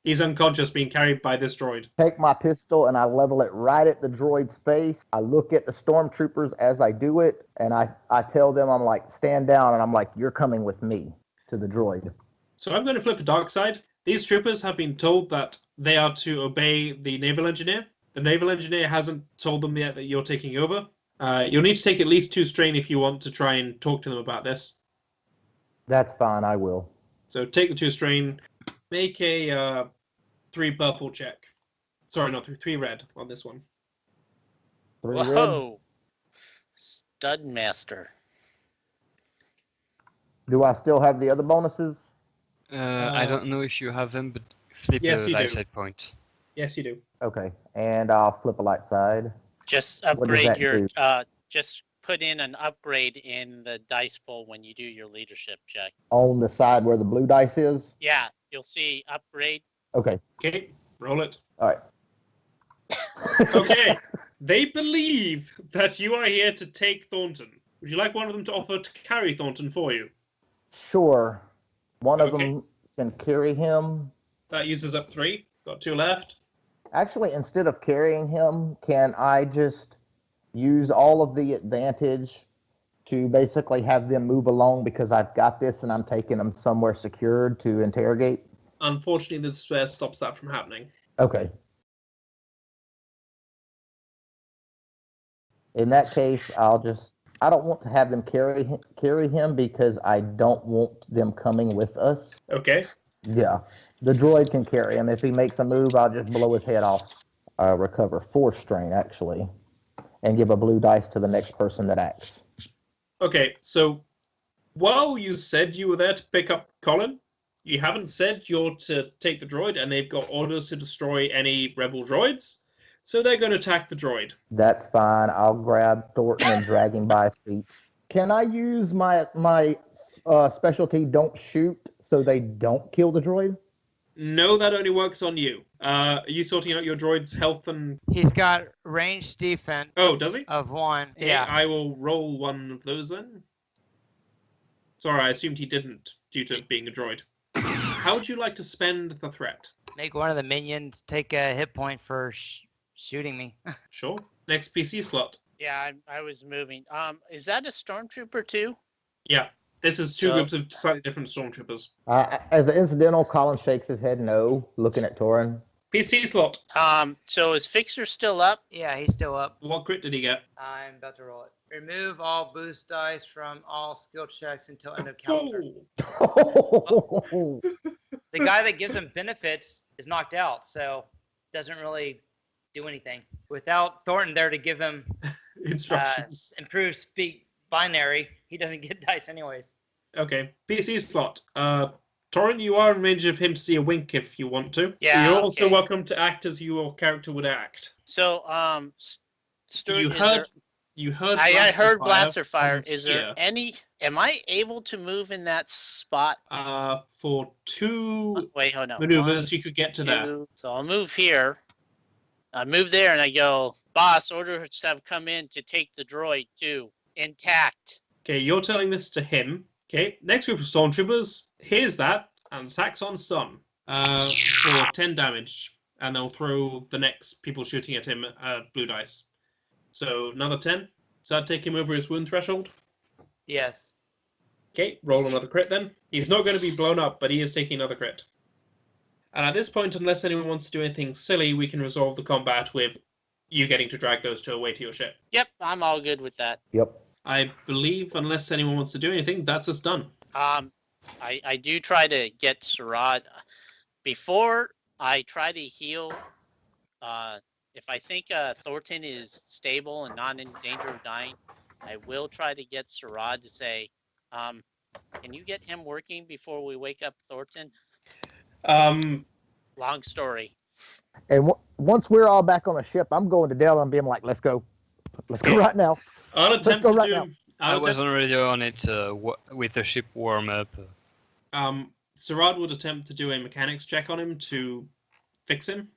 He's unconscious, being carried by this droid. Take my pistol and I level it right at the droid's face. I look at the stormtroopers as I do it, and I tell them, I'm like, stand down, and I'm like, you're coming with me to the droid. So I'm going to flip a dark side. These troopers have been told that they are to obey the naval engineer. The naval engineer hasn't told them yet that you're taking over. You'll need to take at least 2 strain if you want to try and talk to them about this. That's fine, I will. So take the 2 strain. Make a 3 purple check. Sorry, not 3 red on this one. 3 red? Whoa, stud master. Do I still have the other bonuses? I don't know if you have them, but flip Yes, the you light do. side point. Yes, you do. Okay, and I'll flip a light side. Just What does upgrade that your. do? Just put in an upgrade in the dice pool when you do your leadership check. On the side where the blue dice is? Yeah, you'll see upgrade. Okay, Okay, roll it. all right. Okay, they believe that you are here to take Thornton. Would you like one of them to offer to carry Thornton for you? Sure. One of Okay. them can carry him. That uses up 3. Got 2 left. Actually, instead of carrying him, can I just use all of the advantage to basically have them move along because I've got this and I'm taking them somewhere secured to interrogate? Unfortunately, the spare stops that from happening. Okay. In that case, I don't want to have them carry him because I don't want them coming with us. Okay. Yeah. The droid can carry him. If he makes a move, I'll just blow his head off. Recover 4 strain, actually, and give a blue dice to the next person that acts. Okay, so while you said you were there to pick up Colin, you haven't said you're to take the droid, and they've got orders to destroy any rebel droids, so they're going to attack the droid. That's fine. I'll grab Thornton and drag him by his feet. Can I use my specialty, don't shoot, so they don't kill the droid? No, that only works on you. Are you sorting out your droid's health and... He's got ranged defense Oh, does he? of 1. Okay, Yeah. I will roll one of those then. Sorry, I assumed he didn't, due to being a droid. How would you like to spend the threat? Make one of the minions take a hit point for shooting me. Sure. Next PC slot. Yeah, I was moving. Is that a stormtrooper too? Yeah. This is 2 So- groups of slightly different stormtroopers. As an incidental, Colin shakes his head no, looking at Torin. PC slot. So is Fixer still up? Yeah, he's still up. What crit did he get? I'm about to roll it. Remove all boost dice from all skill checks until end of counter. Oh. The guy that gives him benefits is knocked out, so doesn't really do anything. Without Thornton there to give him Instructions. improved speed binary, he doesn't get dice anyways. Okay. PC slot. Torin, you are in range of him to see a wink if you want to. Yeah, You're also okay. welcome to act as your character would act. So Stuart, You is heard. there- You heard. I heard fire blaster fire. from Is there here. any? Am I able to move in that spot? For 2 Wait, hold on. maneuvers, you could get to there. 2. So I'll move here. I move there and I go, boss, orders have come in to take the droid too, intact. Okay, you're telling this to him. Okay, next group of stormtroopers hears that and attacks on stun for 10 damage, and they'll throw the next people shooting at him blue dice. So another 10. Does that take him over his wound threshold? Yes. Okay, roll another crit then. He's not going to be blown up, but he is taking another crit. And at this point, unless anyone wants to do anything silly, we can resolve the combat with you getting to drag those 2 away to your ship. Yep, I'm all good with that. Yep. I believe, unless anyone wants to do anything, that's us done. I do try to get Sarad. Before I try to heal, if I think Thornton is stable and not in danger of dying, I will try to get Sarad to say, can you get him working before we wake up Thornton? Long story. And once we're all back on the ship, I'm going to Dell and being like, let's go. Let's go right now. I'll Let's attempt go to right do. now. I was already on it with the ship warm up. Sarad would attempt to do a mechanics check on him to fix him.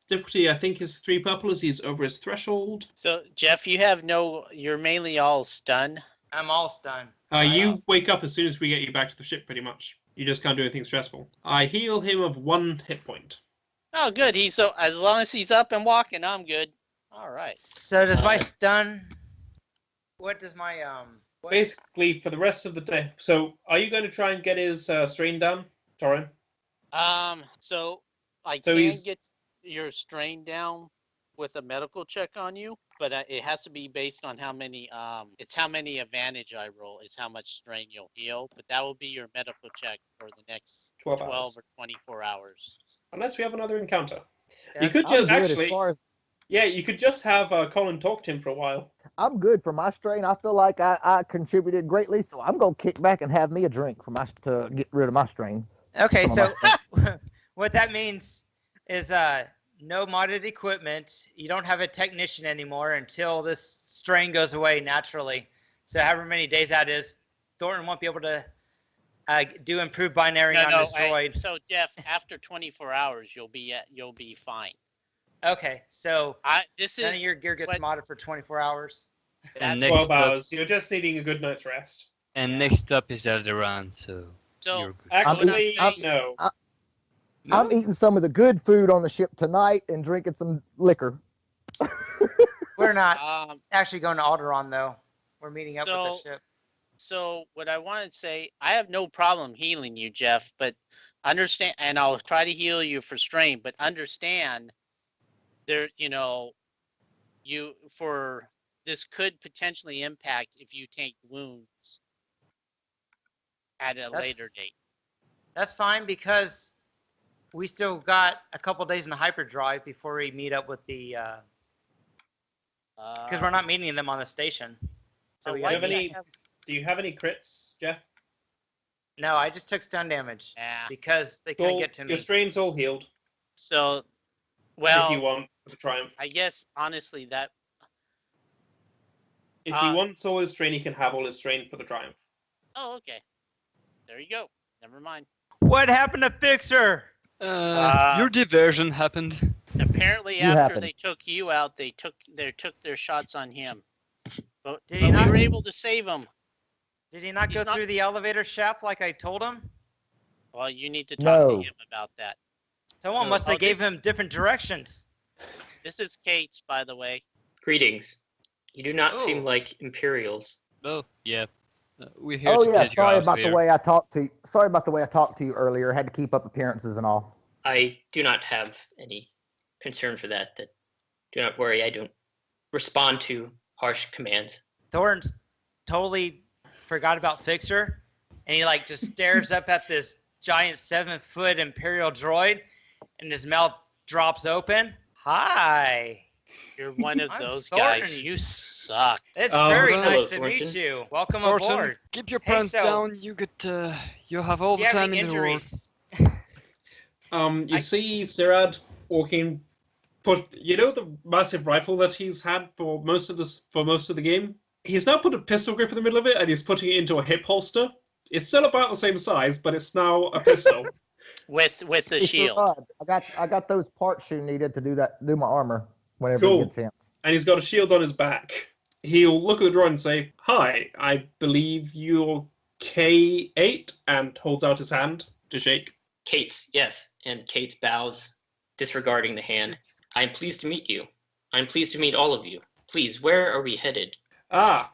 Difficulty, I think, is 3 purple as he's over his threshold. So Jeff, you're mainly all stunned. I'm all stunned. You wake up as soon as we get you back to the ship, pretty much. You just can't do anything stressful. I heal him of 1 hit point. Oh, good. As long as he's up and walking, I'm good. All right. So does my stun? What does my what- Basically, for the rest of the day. So, are you going to try and get his strain down, Torin? So I So can he's- get your strain down with a medical check on you, but it has to be based on how many. It's how many advantage I roll. It's how much strain you'll heal. But that will be your medical check for the next 12 12 hours. or 24 hours. Unless we have another encounter. Yeah, You could I'm just good as actually, far as yeah, you could just have Colin talk to him for a while. I'm good for my strain. I feel like I contributed greatly, so I'm gonna kick back and have me a drink to get rid of my strain. Okay, Some so of what that means is no modded equipment. You don't have a technician anymore until this strain goes away naturally. So however many days that is, Thornton won't be able to do improved binary on this droid. So Jeff, after 24 hours, you'll be fine. Okay, so none of your gear gets what- modded for 24 hours. And That's- next 12 up, hours. You're just needing a good night's rest. and next up is Alderaan, so So you're good. Actually, I'm- no. I'm eating some of the good food on the ship tonight and drinking some liquor. We're not um, actually going to Alderaan, though. We're meeting up with the So- ship. So what I want to say, I have no problem healing you, Jeff, but understand, and I'll try to heal you for strain, but understand there, this could potentially impact if you take wounds at a later date. That's fine because we still got a couple days in the hyperdrive before we meet up with the because we're not meeting them on the station. So we why gotta have do meet- you have- Do you have any crits, Jeff? No, I just took stun damage Yeah. because they couldn't Well, get to me. your strain's all healed. So, If you well, want for the triumph. I guess honestly that If he wants all his strain, he can have all his strain for the triumph. okay. There you go. Never mind. What happened to Fixer? Your diversion happened. Apparently, You after happened. they took you out, they took their shots on him. But, Did but he not- we were able to save him. Did he not He's go not- through the elevator shaft like I told him? Well, you need to talk No. to him about that. Someone No. must have Oh, gave this- him different directions. This is Kate's, by the way. Greetings. You do not Ooh. seem like Imperials. Oh, yeah. We're here Oh to yeah, get you sorry out about there. the way I talked to. Sorry about the way I talked to you earlier. Had to keep up appearances and all. I do not have any concern for that. Do not worry, I don't respond to harsh commands. Thorn's totally forgot about Fixer, and he like just stares up at this giant 7-foot Imperial droid, and his mouth drops open. Hi. You're one of I'm those guys. Thornton. You suck. It's Oh, very hello, nice to Thornton. meet you. Welcome Thornton, aboard. keep your Hey, pants so- down. You get, you have all Do the you have time any in the world. injuries? You see Sirad walking. The massive rifle that he's had for most of the game. He's now put a pistol grip in the middle of it, and he's putting it into a hip holster. It's still about the same size, but it's now a pistol. With the Hey, shield. Farad, I got those parts you needed to do my armor whenever Cool. you get a chance. And he's got a shield on his back. He'll look at the droid and say, "Hi, I believe you're K8," and holds out his hand to shake. Kate's, yes, and Kate's bows, disregarding the hand. I am pleased to meet you. I am pleased to meet all of you. Please, where are we headed? Ah,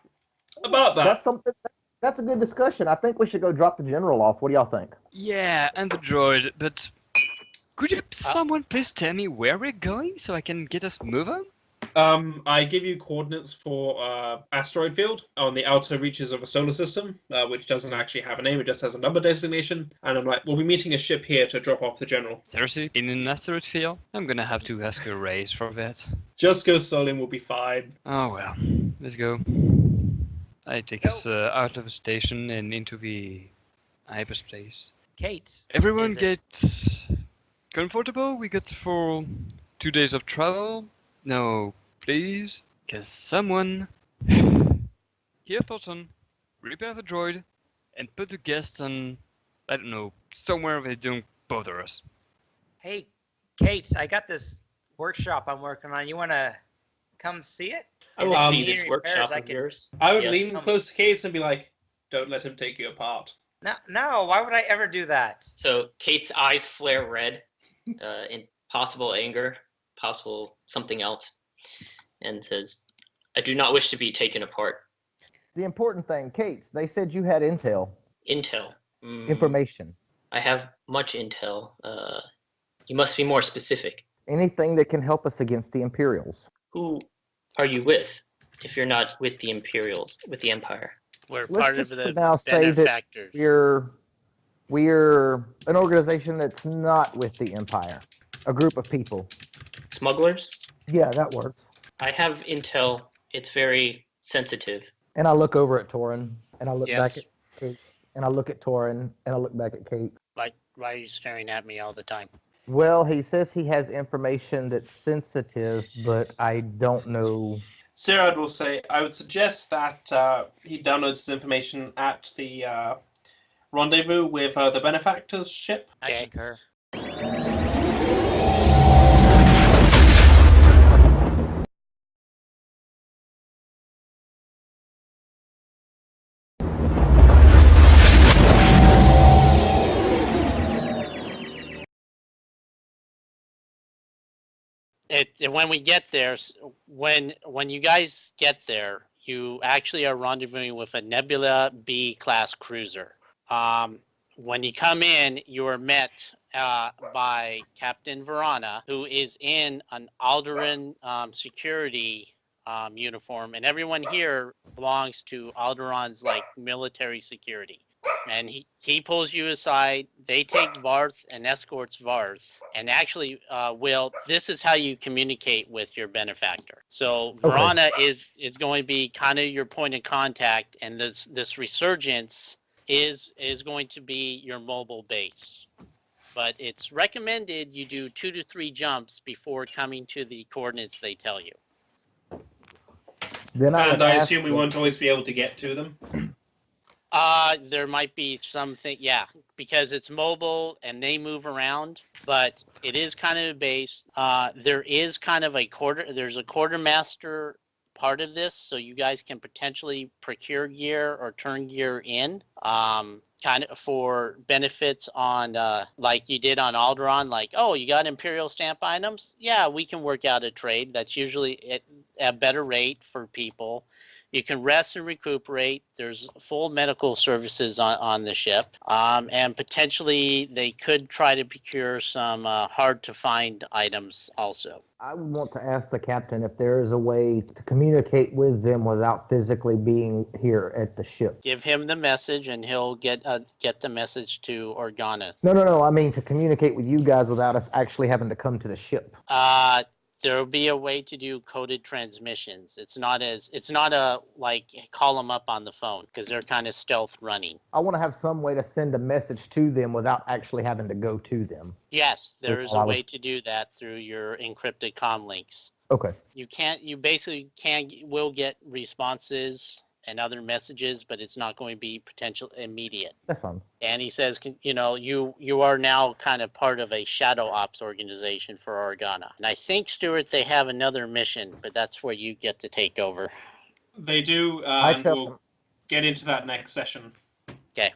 about that. That's something. That's a good discussion. I think we should go drop the general off. What do y'all think? Yeah, and the droid, but could someone please tell me where we're going so I can get us moving? I give you coordinates for asteroid field on the outer reaches of a solar system, which doesn't actually have a name, it just has a number designation. And I'm like, we'll be meeting a ship here to drop off the general. Seriously? In an asteroid field? I'm gonna have to ask a raise for that. Just go Solin, we'll be fine. Oh well, let's go. I take us out of the station and into the hyperspace. Kate. Everyone Is it- get comfortable? We got for 2 days of travel? No, please. Cause someone here, Thornton, repair the droid and put the guests on, I don't know, somewhere where they don't bother us. Hey, Kate, I got this workshop I'm working on. You want to come see it? I will Um, see Need this any workshop repairs, I of can- yours. I would Yes. lean close to Case and be like, don't let him take you apart. No, why would I ever do that? So Kate's eyes flare red, in possible anger, possible something else, and says, "I do not wish to be taken apart." The important thing, Kate. They said you had intel, Intel. information, I have much intel. You must be more specific. anything that can help us against the Imperials. Who are you with? If you're not with the Imperials, with the Empire. We're Let's part of just the for now say that benefactors. We're an organization that's not with the Empire. A group of people. Smugglers? Yeah, that works. I have intel. It's very sensitive. And I look over at Torin, and I look Yes. back at Kate, and I look at Torin, and I look back at Kate. Why are you staring at me all the time? Well, he says he has information that's sensitive, but I don't know. Sirad will say, I would suggest that he downloads his information at the rendezvous with the benefactor's ship. I concur. When we get there, when you guys get there, you actually are rendezvousing with a Nebula B class cruiser. When you come in, you are met by Captain Verana, who is in an Alderaan security uniform, and everyone here belongs to Alderaan's like military security. And he pulls you aside. They take Varth and escorts Varth. And actually, Will, this is how you communicate with your benefactor. So Verana is going to be kind of your point of contact, and this resurgence is going to be your mobile base. But it's recommended you do 2 to 3 jumps before coming to the coordinates they tell you. Then I assume we won't always be able to get to them. There might be something, yeah, because it's mobile and they move around, but it is kind of a base. There is kind of there's a quartermaster part of this, so you guys can potentially procure gear or turn gear in, kind of for benefits on, like you did on Alderaan, like, oh, you got Imperial stamp items? Yeah, we can work out a trade. That's usually at a better rate for people. You can rest and recuperate. There's full medical services on the ship. And potentially they could try to procure some hard-to-find items also. I would want to ask the captain if there is a way to communicate with them without physically being here at the ship. Give him the message, and he'll get the message to Organa. No. I mean to communicate with you guys without us actually having to come to the ship. There will be a way to do coded transmissions. It's not a like call them up on the phone, because they're kind of stealth running. I want to have some way to send a message to them without actually having to go to them. Yes, there is a way to do that through your encrypted comm links. Okay. You basically will get responses and other messages, but it's not going to be potential immediate. That's fine. And he says, you are now kind of part of a shadow ops organization for Organa. And I think, Stuart, they have another mission, but that's where you get to take over. They do, and we'll get into that next session. Okay.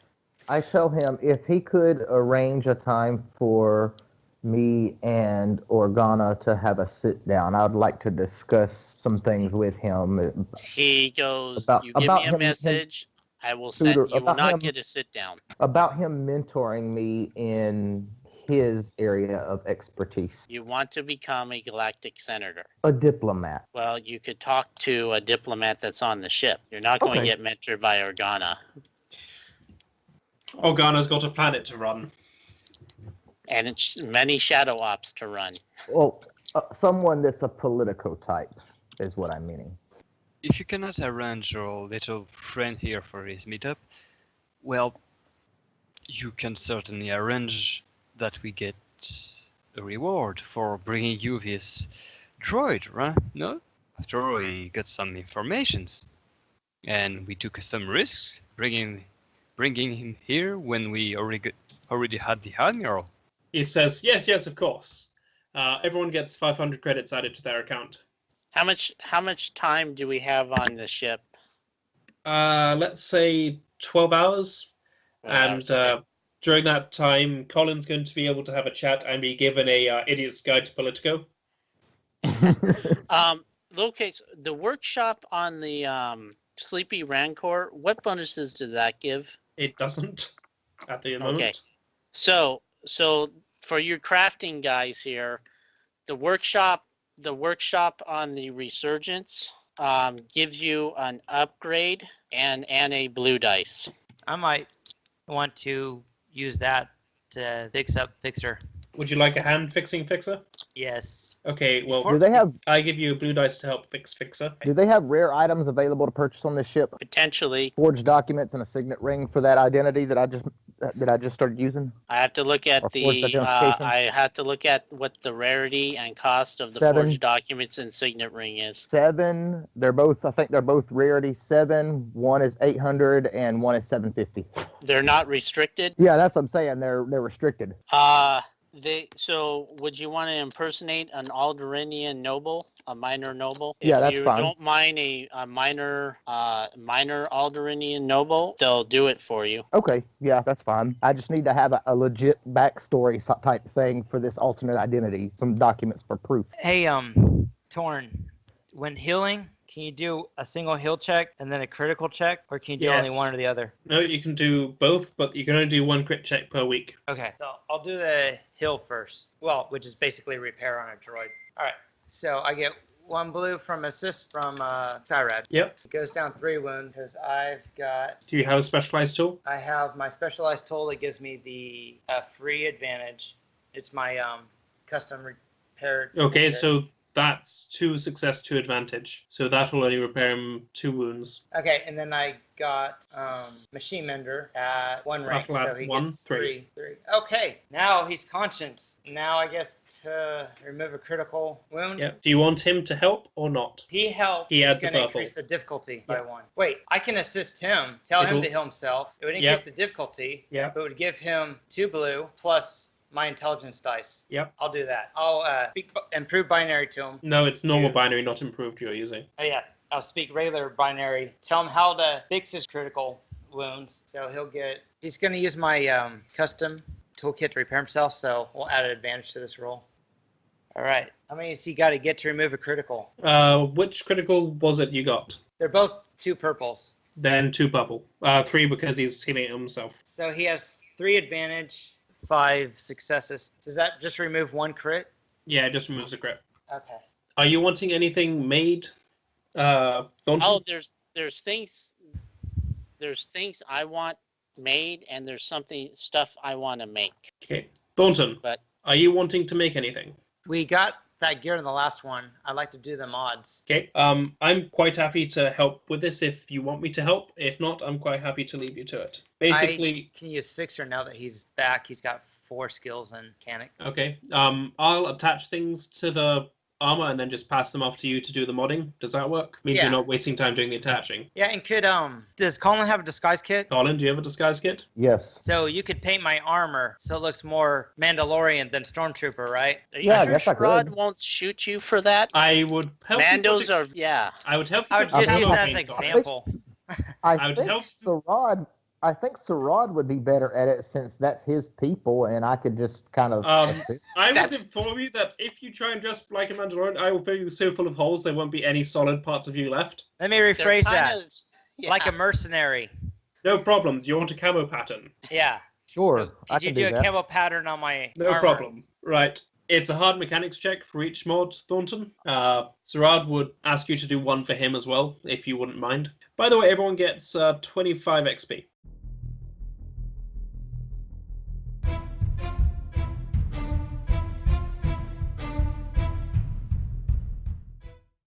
I tell him if he could arrange a time for me and Organa to have a sit down, I would like to discuss some things with him. He goes, you give me a message, I will send, you will not get a sit down. About him mentoring me in his area of expertise. You want to become a galactic senator. A diplomat. Well, you could talk to a diplomat that's on the ship. You're not going to get mentored by Organa. Organa's got a planet to run. And it's many shadow ops to run. Well, someone that's a politico type is what I'm meaning. If you cannot arrange your little friend here for his meetup, well, you can certainly arrange that we get a reward for bringing you this droid, right? No? After all, we got some informations. And we took some risks bringing him here when we already had the Admiral. He says, yes, of course. Everyone gets 500 credits added to their account. How much time do we have on the ship? Let's say 12 hours. Okay. During that time, Colin's going to be able to have a chat and be given a Idiot's Guide to Politico. Okay, so the workshop on the Sleepy Rancor, what bonuses does that give? It doesn't at the moment. Okay, so for your crafting guys here, the workshop on the Resurgence gives you an upgrade and a blue dice. I might want to use that to fix up Fixer. Would you like a hand fixing Fixer? Yes. Okay, well, I give you a blue dice to help fix Fixer. Do they have rare items available to purchase on this ship? Potentially. Forged documents and a signet ring for that identity that I just that I just started using? I have to look at Or forged the. identification? I have to look at what the rarity and cost of the 7. forged documents and signet ring is. 7. They're both. I think they're both rarity 7. One is 800 and one is 750. They're not restricted. Yeah, that's what I'm saying. They're restricted. So would you want to impersonate an Alderaanian noble, a minor noble? Yeah, that's If you fine. don't mind a minor Alderaanian noble, they'll do it for you. Okay, yeah, that's fine. I just need to have a legit backstory type thing for this alternate identity. Some documents for proof. Hey, Torn, when healing, can you do a single heal check and then a critical check, or can you do only Yes. one or the other? No, you can do both, but you can only do 1 crit check per week. Okay, so I'll do the heal first. Well, which is basically repair on a droid. All right, so I get 1 blue from assist from Cyrad. Yep. It goes down 3 wound because I've got. Do you have a specialized tool? I have my specialized tool that gives me the free advantage. It's my custom repair. Okay, so that's 2 success, 2 advantage. So that will only repair him 2 wounds. Okay, and then I got Machine Mender at 1 rank, Battle so at he 1, gets 3. Okay, now he's conscience. Now I guess to remove a critical wound. Yep. Do you want him to help or not? He helped. He adds It's a going to purple. increase the difficulty by Yep. 1. Wait, I can assist him. Tell him It'll- to heal himself. It would increase Yep. the difficulty. Yep. But it would give him 2 blue plus my intelligence dice. Yep. I'll do that. I'll speak improve binary to him. No, it's normal Two. binary, not improved you're using. Oh yeah, I'll speak regular binary. Tell him how to fix his critical wounds. So he's going to use my custom toolkit to repair himself. So we'll add an advantage to this roll. All right. How many has he got to get to remove a critical? Which critical was it you got? They're both 2 purples. Then 2 purple. 3 because he's healing himself. So he has 3 advantage, 5 successes. Does that just remove 1 crit? Yeah, it just removes a crit. Okay. Are you wanting anything made? Thornton? Oh, there's things I want made, and there's stuff I want to make. Okay. Thornton, But- are you wanting to make anything? We got that gear in the last one. I'd like to do the mods. Okay. I'm quite happy to help with this if you want me to help. If not, I'm quite happy to leave you to it. Basically, I can use Fixer now that he's back. He's got 4 skills in mechanic. okay. I'll attach things to the armor and then just pass them off to you to do the modding. Does that work? Means Yeah. you're not wasting time doing the attaching. Yeah, and does Colin have a disguise kit? Colin, do you have a disguise kit? Yes. So you could paint my armor so it looks more Mandalorian than Stormtrooper, right? Are you Yeah, I sure guess I Sherrod could. won't shoot you for that? I would help Mandos you. are, yeah. I would help you. I would put just camo use that as an paint on it. example. I would think help- I think Sarad would be better at it since that's his people, and I could just kind of. I would That's- inform you that if you try and dress like a Mandalorian, I will fill you so full of holes there won't be any solid parts of you left. Let me They're rephrase that. kind of- yeah. Like a mercenary. No problems. You want a camo pattern? Yeah. Sure, So I could you can do do a that. camo pattern on my No armor? problem. Right. It's a hard mechanics check for each mod, Thornton. Sarad would ask you to do one for him as well, if you wouldn't mind. By the way, everyone gets 25 XP.